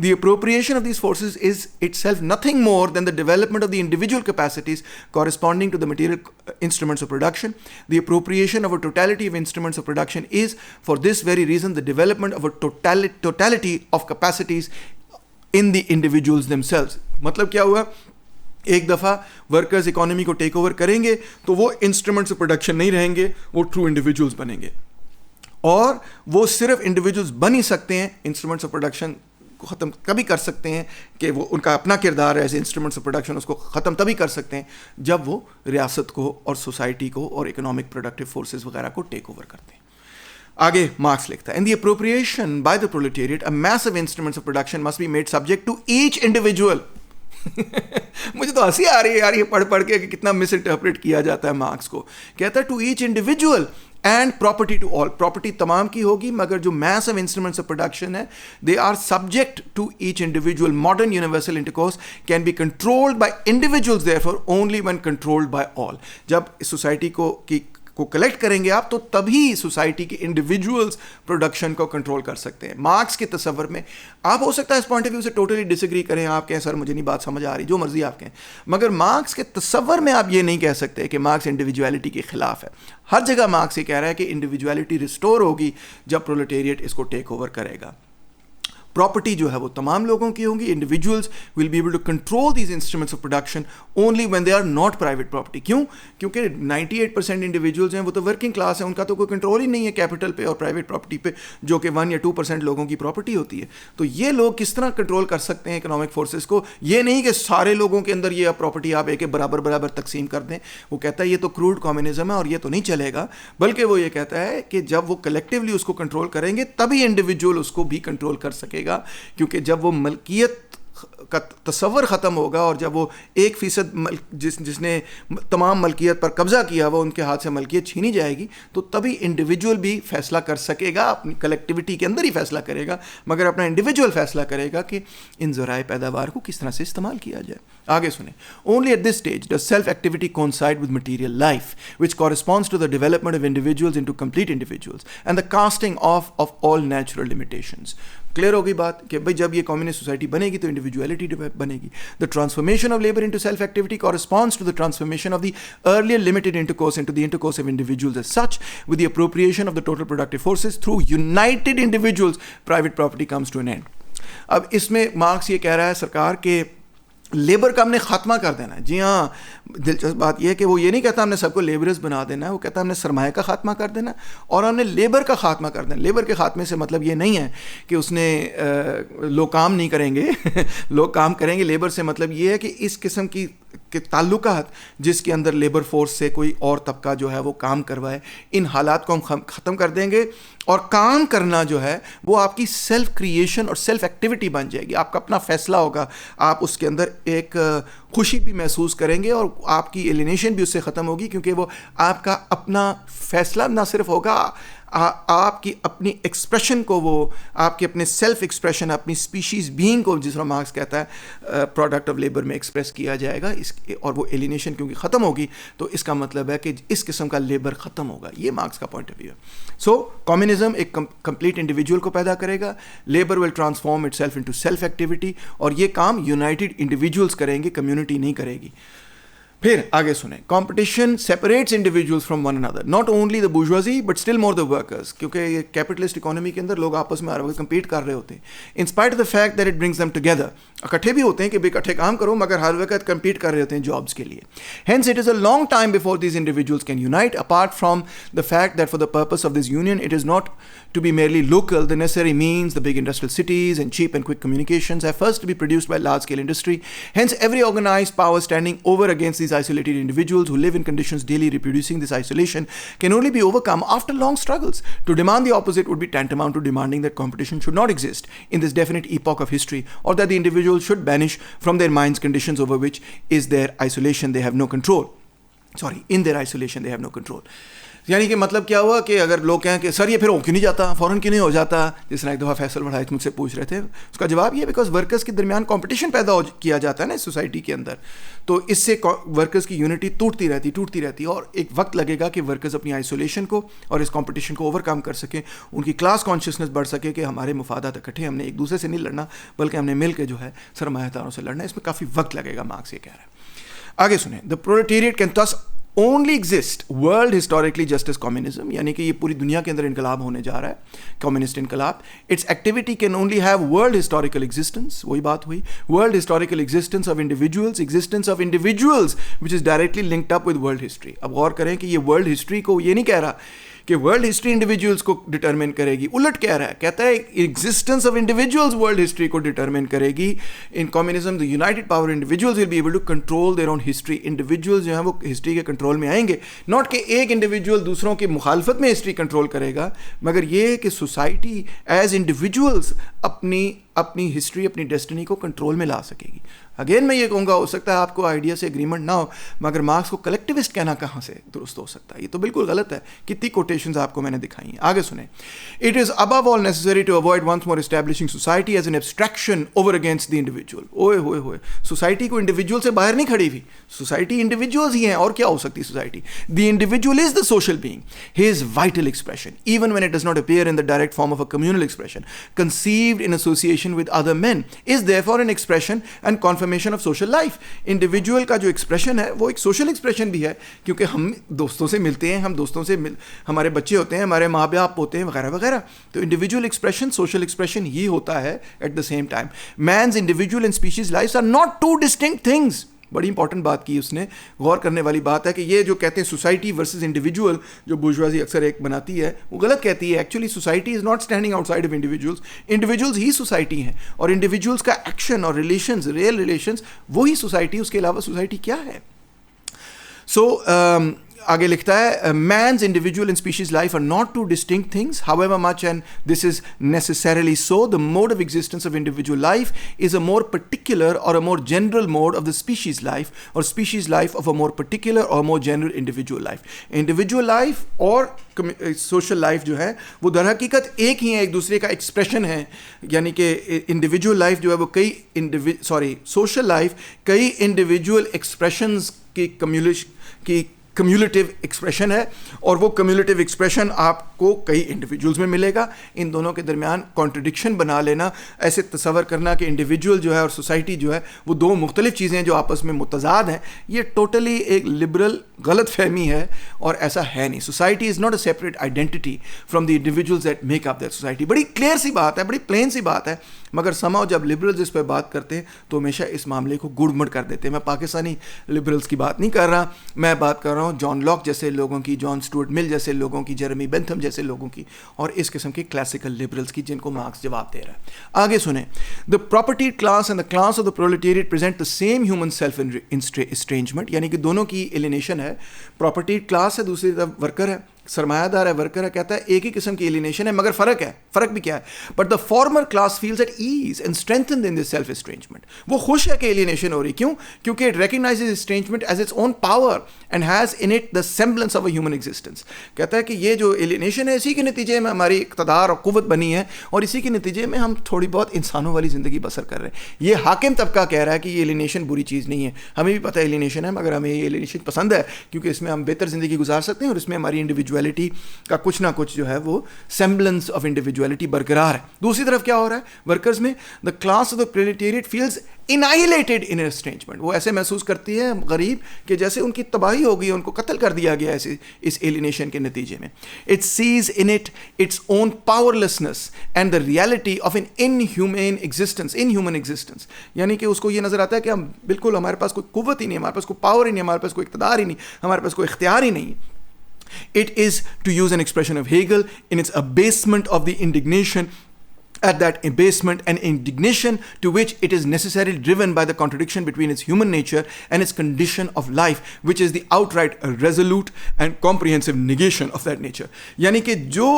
The appropriation of these forces is itself nothing more than the development of the individual capacities corresponding to the material instruments of production. The appropriation of a totality of instruments of production is for this very reason the development of a totality of capacities in the individuals themselves. مطلب کیا ہوا؟ ایک دفعہ workers economy کو take over کریں گے تو وہ انسٹرومنٹس آف پروڈکشن نہیں رہیں گے, وہ ٹرو انڈیویجولز بنیں گے. اور وہ صرف انڈیویجولز بن ہی سکتے ہیں, انسٹرومنٹس آف پروڈکشن کو ختم کبھی کر سکتے ہیں کہ وہ ان کا اپنا کردار ہے ایز انسٹرومنٹس آف پروڈکشن, اس کو ختم تبھی کر سکتے ہیں جب وہ ریاست کو اور سوسائٹی کو اور اکنامک پروڈکٹیو فورسز وغیرہ کو ٹیک اوور کرتے ہیں. آگے مارکس لکھتا ہے, in the appropriation by the proletariat a mass of instruments of production must be made subject to each individual. مجھے تو ہنسی آ رہی ہے یار یہ پڑھ پڑھ کے کہ کتنا مس انٹرپریٹ کیا جاتا ہے مارکس کو. کہتا ہے to each individual and property to all, property تمام کی ہوگی مگر جو mass of instruments of production ہے they are subject to each individual. Modern universal intercourse can be controlled by individuals therefore only when controlled by all. جب society کو collect کریں گے آپ تو تبھی سوسائٹی کے انڈیویجولز پروڈکشن کو کنٹرول کر سکتے ہیں. مارکس کے تصور میں آپ ہو سکتا ہے اس پوائنٹ آف ویو سے ٹوٹلی ڈس ایگری کریں, آپ کہیں سر مجھے نہیں بات سمجھ آ رہی, جو مرضی آپ کہیں, مگر مارکس کے تصور میں آپ یہ نہیں کہہ سکتے کہ مارکس انڈیویجویلٹی کے خلاف ہے. ہر جگہ مارکس یہ کہہ رہا ہے کہ انڈیویجویلٹی ریسٹور ہوگی جب پرولٹیریٹ اس کو ٹیک اوور کرے گا. پراپرٹی جو ہے وہ تمام لوگوں کی ہوں گی. Individuals will be able to control these instruments of production only when they are not private property. کیوں؟ کیونکہ 98% انڈیویجولز ہیں وہ تو ورکنگ کلاس ہیں, ان کا تو کوئی کنٹرول ہی نہیں ہے کیپٹل پہ اور پرائیویٹ پراپرٹی پہ, جو کہ 1 یا 2% لوگوں کی پراپرٹی ہوتی ہے. تو یہ لوگ کس طرح کنٹرول کر سکتے ہیں اکنامک فورسز کو؟ یہ نہیں کہ سارے لوگوں کے اندر یہ پراپرٹی آپ ایک برابر تقسیم کر دیں. وہ کہتا ہے یہ تو کروڈ کمیونزم ہے اور یہ تو نہیں چلے گا, بلکہ وہ یہ کہتا ہے کہ جب وہ کلیکٹیولی اس کو کنٹرول کریں گے تبھی انڈیویجول اس کو بھی کنٹرول کر سکے گا. کیونکہ جب وہ ملکیت کا تصور ختم ہوگا اور جب وہ 1% جس نے تمام ملکیت پر قبضہ کیا وہ ان کے ہاتھ سے ملکیت چھینی جائے گی, تو تبھی انڈیویجول بھی فیصلہ کر سکے گا, اپنی کلیکٹیوٹی کے اندر ہی فیصلہ کرے گا, مگر اپنا انڈیویجول فیصلہ کرے گا کہ ان ذرائع پیداوار کو کس طرح سے استعمال کیا جائے. آگے سنیں. Only at this stage does self-activity coincide with material life, which corresponds to the development of individuals into complete individuals and the casting off of all natural limitations. Clear ہوگی بات کہ بھائی جب یہ کمیونسٹ سوسائٹی بنے گی تو individuality بنے گی. The transformation of labor into self-activity corresponds to the transformation of the earlier limited intercourse into the intercourse of individuals as such. With the appropriation of the total productive forces through united individuals, private property comes to an end. اب اس میں marks یہ کہہ رہا ہے سرکار کہ labour کا ہم نے خاتمہ کر دینا ہے. جی ہاں, دلچسپ بات یہ ہے کہ وہ یہ نہیں کہتا ہم نے سب کو لیبرز بنا دینا ہے, وہ کہتا ہم نے سرمایہ کا خاتمہ کر دینا اور ہم نے لیبر کا خاتمہ کر دینا. لیبر کے خاتمے سے مطلب یہ نہیں ہے کہ اس نے لوگ کام نہیں کریں گے, لوگ کام کریں گے. لیبر سے مطلب یہ ہے کہ اس قسم کی تعلقات جس کے اندر لیبر فورس سے کوئی اور طبقہ جو ہے وہ کام کروائے, ان حالات کو ہم ختم کر دیں گے اور کام کرنا جو ہے وہ آپ کی سیلف کریشن اور سیلف ایکٹیویٹی بن جائے گی. آپ کا اپنا فیصلہ ہوگا, آپ اس کے اندر ایک خوشی بھی محسوس کریں گے اور آپ کی ایلینیشن بھی اس سے ختم ہوگی, کیونکہ وہ آپ کا اپنا فیصلہ نہ صرف ہوگا, آپ کی اپنی ایکسپریشن کو, وہ آپ کے اپنے سیلف ایکسپریشن, اپنی اسپیشیز بینگ کو جس طرح مارکس کہتا ہے پروڈکٹ آف لیبر میں ایکسپریس کیا جائے گا. اور وہ ایلینیشن کیونکہ ختم ہوگی تو اس کا مطلب ہے کہ اس قسم کا لیبر ختم ہوگا. یہ مارکس کا پوائنٹ آف ویو ہے. سو کمیونزم ایک کمپلیٹ انڈیویجول کو پیدا کرے گا. Labour will transform itself into self activity, اور یہ کام یونائٹیڈ انڈیویجولس کریں گے, کمیونٹی نہیں کرے گی. پھر آگے سنیں. Competition separates individuals from one another, not only the bourgeoisie but still more the workers. کیونکہ یہ کیپٹلسٹ اکانومی کے اندر لوگ آپس میں ہر وقت کمپیٹ کر رہے ہوتے ہیں, in spite of the fact that it brings them together. اکٹھے بھی ہوتے ہیں کہ اکٹھے کام کرو, مگر ہر وقت کمپیٹ کر رہے ہوتے ہیں جابس کے لیے. Hence it is a long time before these individuals can unite. Apart from the fact that for the purpose of this union it is not to be merely local, the necessary means, the big industrial cities and cheap and quick communications have first to be produced by large-scale industry. Hence, every organized power standing over against these isolated individuals who live in conditions daily reproducing this isolation can only be overcome after long struggles. To demand the opposite would be tantamount to demanding that competition should not exist in this definite epoch of history, or that the individuals should banish from their minds conditions over which is their isolation they have no control. In their isolation they have no control. یعنی کہ مطلب کیا ہوا کہ اگر لوگ کہیں کہ سر یہ پھر کیوں نہیں جاتا, فوراً کیوں نہیں ہو جاتا, جس طرح ایک دفعہ فیصل بڑھائے مجھ سے پوچھ رہے تھے, اس کا جواب یہ بیکاز ورکرز کے درمیان کمپٹیشن پیدا کیا جاتا ہے نا اس سوسائٹی کے اندر, تو اس سے ورکرز کی یونٹی ٹوٹتی رہتی, اور ایک وقت لگے گا کہ ورکرز اپنی آئسولیشن کو اور اس کمپٹیشن کو اوور کم کر سکیں, ان کی کلاس کانشیسنس بڑھ سکے کہ ہمارے مفادات اکٹھے, ہم نے ایک دوسرے سے نہیں لڑنا بلکہ ہم نے مل کے جو ہے سرمایہ داروں سے لڑنا ہے. اس میں کافی وقت لگے گا, مارکس یہ کہہ رہا ہے. آگے سنیں. دا پرولٹیریٹ can thus only exist world historically just as communism, یعنی کہ یہ پوری دنیا کے اندر انقلاب ہونے جا رہا ہے, کمیونسٹ انقلاب. its activity can only have world historical existence, وہی بات ہوئی, world historical existence of individuals which is directly linked up with world history. اب غور کریں کہ یہ world history کو یہ نہیں کہہ رہا کہ ورلڈ ہسٹری انڈیویجولس کو ڈٹرمن کرے گی, الٹ کہہ رہا ہے, کہتا ہے existence of individuals world history کو ڈٹرمن کرے گی. In communism the united power individuals will be able to control their own history. Individuals جو ہیں وہ ہسٹری کے کنٹرول میں آئیں گے, ناٹ کہ ایک انڈیویجول دوسروں کی مخالفت میں ہسٹری کنٹرول کرے گا, مگر یہ کہ سوسائٹی ایز انڈیویجولس اپنی اپنی ہسٹری, اپنی ڈیسٹنی کو کنٹرول میں لا سکے گی. اگین میں یہ کہوں گا, ہو سکتا ہے آپ کو آئیڈیا سے اگریمنٹ نہ ہو, مگر مارکس کو کلیکٹیوسٹ کہنا کہاں سے درست ہو سکتا ہے؟ یہ تو بالکل غلط ہے. کتنی کوٹیشنز آپ کو میں نے دکھائی ہیں. آگے سنیں. It is above all necessary to avoid once more establishing society as an abstraction over against the individual. اوئے ہوئے ہوئے, سوسائٹی کو انڈیویجول سے باہر نہیں کھڑی ہوئی, سوسائٹی انڈیویجولز ہی ہیں, اور کیا ہو سکتی society. The individual is the social being, his vital expression even when it does not appear in the direct form of a communal expression, conceived in association with other men, is therefore an expression and confirmation of social life. Individual کا جو expression ہے وہ ایک social expression بھی ہے, کیونکہ ہم دوستوں سے ملتے ہیں, ہم دوستوں سے ہمارے بچے ہوتے ہیں, ہمارے ماں باپ ہوتے ہیں وغیرہ وغیرہ. تو individual expression social expression ہی ہوتا ہے at the same time. Man's individual and species lives are not two distinct things. بڑی امپورٹنٹ بات کی اس نے, غور کرنے والی بات ہے کہ یہ جو کہتے ہیں سوسائٹی ورسز انڈیویجول, جو بورژوازی اکثر ایک بناتی ہے, وہ غلط کہتی ہے. Actually society is not standing out side of individuals, individuals he society ہیں, اور انڈیویجولس کا ایکشن اور ریلیشنز, ریئل ریلیشنز, وہی سوسائٹی, اس کے علاوہ سوسائٹی کیا ہے. سو آگے لکھتا ہے, man's individual and species life are not two distinct things, however much, and this is necessarily so, the mode of existence of individual life is a more particular or a more general mode of the species life, or species life of a more particular or more general individual life. Individual life اور social life جو ہے وہ در حقیقت ایک ہی ہے, ایک دوسرے کا ایکسپریشن ہے. یعنی کہ انڈیویجول لائف جو ہے وہ سوشل لائف کئی انڈیویجول ایکسپریشنز کی کمیولیٹیو ایکسپریشن ہے, اور وہ کمیولیٹیو ایکسپریشن آپ کو کئی انڈیویجولز میں ملے گا. ان دونوں کے درمیان کانٹرڈکشن بنا لینا, ایسے تصور کرنا کہ انڈیویجول جو ہے اور سوسائٹی جو ہے وہ دو مختلف چیزیں جو آپس میں متضاد ہیں, یہ ٹوٹلی ایک لبرل غلط فہمی ہے, اور ایسا ہے نہیں. Society is not a separate identity from the individuals that make up that society. بڑی کلیئر سی بات ہے, بڑی پلین سی بات ہے, مگر سماؤ جب لبرلز اس پہ بات کرتے ہیں تو ہمیشہ اس معاملے کو گڑ مڑ کر دیتے ہیں. میں پاکستانی لبرلز کی بات نہیں کر رہا, میں بات کر رہا ہوں جان لاک جیسے لوگوں کی, جان اسٹوارٹ مل جیسے لوگوں کی, جیرمی بینتھم جیسے لوگوں کی, اور اس قسم کے کلاسیکل لبرلز کی, جن کو مارکس جواب دے رہا ہے. آگے سنیں. The property class and the class of the proletariat present the same human self estrangement, یعنی کہ دونوں کی ایلینیشن ہے. پراپرٹی کلاس ہے, دوسری طرف ورکر ہے, سرمایہ دار ہے, ورکر ہے. کہتا ہے ایک ہی قسم کی ایلینیشن ہے, مگر فرق ہے. فرق بھی کیا ہے؟ But the former class feels at ease and strengthened in this self estrangement. وہ خوش ہے کہ ایلینیشن ہو رہی. کیوں؟ کیونکہ it recognises estrangement as its own power and has in it the semblance of a human existence. کہتا ہے کہ یہ جو ایلینیشن ہے اسی کے نتیجے میں ہماری اقتدار اور قوت بنی ہے, اور اسی کے نتیجے میں ہم تھوڑی بہت انسانوں والی زندگی بسر کر رہے ہیں. یہ حاکم طبقہ کہہ رہا ہے کہ یہ ایلینیشن بری چیز نہیں ہے. ہمیں بھی پتہ ہے ایلینیشن ہے, مگر ہمیں یہ ایلینیشن پسند ہے, کیونکہ اس میں ہم بہتر زندگی گزار سکتے ہیں, اور اس میں ہماری انڈیویجویلٹی کا کچھ نہ کچھ جو ہے وہ سیمبلنس آف انڈیویجویلٹی برقرار ہے. دوسری طرف کیا ہو رہا ہے ورکرز میں؟ The class of the proletariat feels annihilated in estrangement. وہ ایسے محسوس کرتی ہے غریب کہ جیسے ان کی تباہی ہو گئی, ان کو قتل کر دیا گیا ایسے اس ایلینیشن کے نتیجے میں. It sees in it its own powerlessness and the reality of an inhuman existence. یعنی کہ اس کو یہ نظر آتا ہے کہ ہم بالکل, ہمارے پاس کوئی قوت ہی نہیں, ہمارے پاس کوئی پاور ہی نہیں, ہمارے پاس کوئی اقتدار ہی نہیں, ہمارے پاس کوئی اختیار ہی نہیں. It is, to use an expression of Hegel, in its abasement of the indignation, at that abasement and indignation to which it is necessarily driven by the contradiction between its human nature and its condition of life, which is the outright resolute and comprehensive negation of that nature. یعنی کہ جو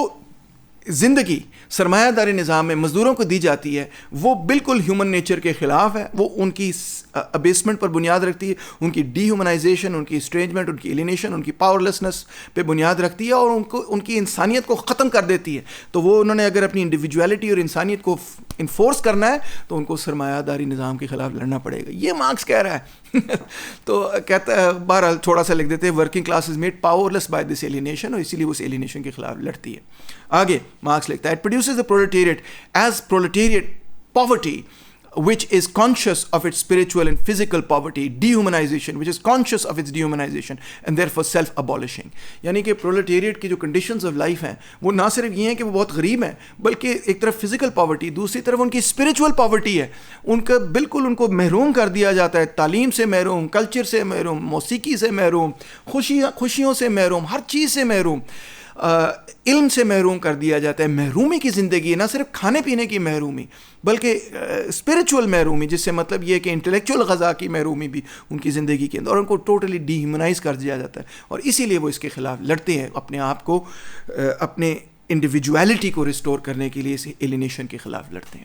زندگی سرمایہ داری نظام میں مزدوروں کو دی جاتی ہے وہ بالکل ہیومن نیچر کے خلاف ہے. وہ ان کی ابیسمنٹ پر بنیاد رکھتی ہے, ان کی ڈی ہیومنائزیشن, ان کی اسٹرینجمنٹ, ان کی ایلینیشن, ان کی پاورلیسنس پہ بنیاد رکھتی ہے, اور ان کی انسانیت کو ختم کر دیتی ہے. تو وہ انہوں نے اگر اپنی انڈیویجویلٹی اور انسانیت کو انفورس کرنا ہے تو ان کو سرمایہ داری نظام کے خلاف لڑنا پڑے گا. یہ مارکس کہہ رہا ہے. تو کہتا ہے, بہرحال تھوڑا سا لکھ دیتے ہیں, working class is made powerless by this alienation, اور اسی لیے وہ اس ایلینیشن کے خلاف لڑتی ہے. آگے مارکس لکھتا ہے, it produces the proletariat as proletariat poverty which is conscious of its spiritual and physical poverty, dehumanization, which is conscious of its dehumanization and therefore self-abolishing. یعنی کہ پرولٹیریٹ کی جو conditions of life ہیں وہ نہ صرف یہ ہیں کہ وہ بہت غریب ہیں, بلکہ ایک طرف physical poverty, دوسری طرف ان کی spiritual poverty ہے. ان کا بالکل ان کو محروم کر دیا جاتا ہے, تعلیم سے محروم, کلچر سے محروم, موسیقی سے محروم, خوشیوں سے محروم, ہر چیز سے محروم, علم سے محروم کر دیا جاتا ہے. محرومی کی زندگی, نہ صرف کھانے پینے کی محرومی بلکہ اسپریچول محرومی, جس سے مطلب یہ کہ انٹلیکچوئل غذا کی محرومی بھی ان کی زندگی کے اندر, اور ان کو ٹوٹلی ڈی ہیومنائز کر دیا جاتا ہے. اور اسی لیے وہ اس کے خلاف لڑتے ہیں, اپنے آپ کو, اپنے انڈیویجویلٹی کو ریسٹور کرنے کے لیے اس ایلینیشن کے خلاف لڑتے ہیں.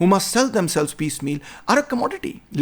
who must sell themselves piecemeal are a commodity.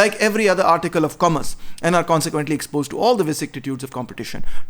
Like every other article of commerce, and are consequently exposed to all the vicissitudes of competition,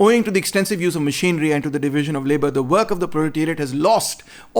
owing to the extensive use of machinery and to the division of labor, the work of the proletariat has lost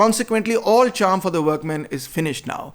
consequently all charm for the workman is finished now.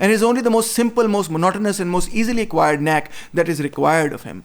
and is only the most simple, most monotonous and most easily acquired knack that is required of him.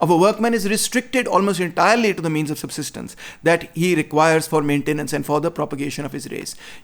of a workman is restricted almost entirely to the means of subsistence that he requires for maintenance and for the propagation of his race.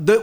the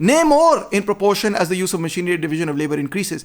Nay more, in proportion as the use of machinery division of labor increases,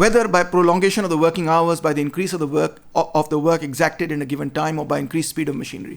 Whether by prolongation of the working hours, by the increase of the work exacted in a given time, or by increased speed of machinery.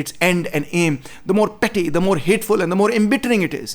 its end and aim, the more petty, the more hateful and the more embittering it is.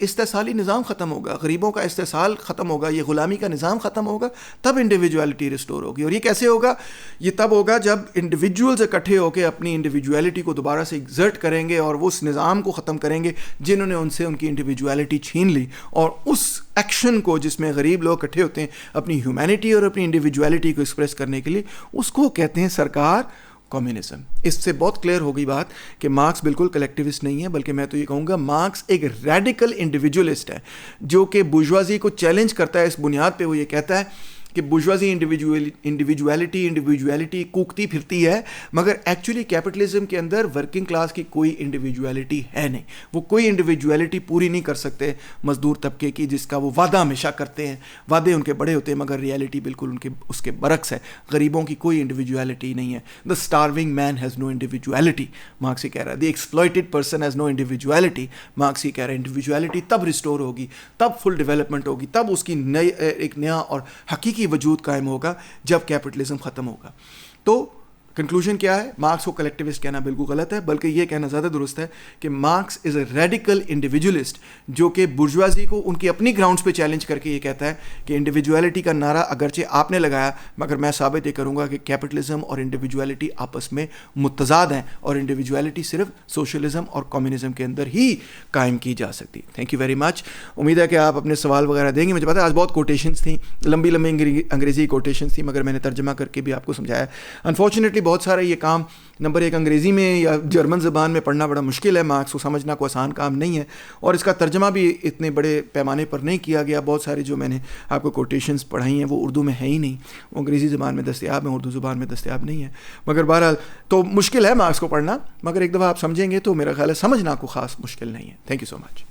استحصالی نظام ختم ہوگا, غریبوں کا استحصال ختم ہوگا, یہ غلامی کا نظام ختم ہوگا, تب انڈیویجویلٹی ریسٹور ہوگی. اور یہ کیسے ہوگا؟ یہ تب ہوگا جب انڈیویجولز اکٹھے ہو کے اپنی انڈیویجویلٹی کو دوبارہ سے ایگزرٹ کریں گے اور وہ اس نظام کو ختم کریں گے جنہوں نے ان سے ان کی انڈیویجویلٹی چھین لی, اور اس ایکشن کو جس میں غریب لوگ اکٹھے ہوتے ہیں اپنی ہیومینٹی اور اپنی انڈیویجویلٹی کو ایکسپریس کرنے کے لیے, اس کو کہتے ہیں سرکار کمیونزم. اس سے بہت کلیئر ہو گئی بات کہ مارکس بالکل کلیکٹیوسٹ نہیں ہے, بلکہ میں تو یہ کہوں گا مارکس ایک ریڈیکل انڈیویجولسٹ ہے جو کہ بورژوازی کو چیلنج کرتا ہے. اس بنیاد پہ وہ یہ کہتا ہے کہ بورژوازی انڈیویجویلٹی کوکتی پھرتی ہے, مگر ایکچولی کیپٹلزم کے اندر ورکنگ کلاس کی کوئی انڈیویجویلٹی ہے نہیں. وہ کوئی انڈیویجویلٹی پوری نہیں کر سکتے مزدور طبقے کی, جس کا وہ وعدہ ہمیشہ کرتے ہیں. وعدے ان کے بڑے ہوتے ہیں مگر ریئلٹی بالکل اس کے برعکس ہے. غریبوں کی کوئی انڈیویجویلٹی نہیں ہے. The strong man has no individuality, Marx یہ کہہ رہا ہے. The exploited person has no individuality, Marx یہ کہہ رہا ہے انڈیویجویلٹی تب ریسٹور ہوگی, تب فل ڈیولپمنٹ ہوگی, تب اس کی ایک نیا اور حقیقی وجود قائم ہوگا جب کیپٹلزم ختم ہوگا. تو کنکلوژن کیا ہے؟ مارکس کو کلیکٹیوسٹ کہنا بالکل غلط ہے, بلکہ یہ کہنا زیادہ درست ہے کہ مارکس از اے ریڈیکل انڈیویجولسٹ جو کہ برجوازی کو ان کی اپنی گراؤنڈز پہ چیلنج کر کے یہ کہتا ہے کہ انڈیویجویلٹی کا نعرہ اگرچہ آپ نے لگایا, مگر میں ثابت یہ کروں گا کہ کیپٹلزم اور انڈیویجویلٹی آپس میں متضاد ہیں, اور انڈیویجویلٹی صرف سوشلزم اور کمیونزم کے اندر ہی قائم کی جا سکتی. Thank you very much. امید ہے کہ آپ اپنے سوال وغیرہ دیں گے. مجھے پتا ہے آج بہت کوٹیشنس تھیں, لمبی انگریزی کوٹیشنس تھیں, مگر میں نے ترجمہ کر کے بھی آپ کو سمجھایا. انفارچونیٹلی بہت سارے یہ کام نمبر ایک انگریزی میں یا جرمن زبان میں پڑھنا بڑا مشکل ہے, مارکس کو سمجھنا کوئی آسان کام نہیں ہے, اور اس کا ترجمہ بھی اتنے بڑے پیمانے پر نہیں کیا گیا. بہت ساری جو میں نے آپ کو کوٹیشنز پڑھائی ہیں وہ اردو میں ہے ہی نہیں, وہ انگریزی زبان میں دستیاب ہیں, اردو زبان میں دستیاب نہیں ہے. مگر بہرحال تو مشکل ہے مارکس کو پڑھنا, مگر ایک دفعہ آپ سمجھیں گے تو میرا خیال ہے سمجھنا کو خاص مشکل نہیں ہے. Thank you so much.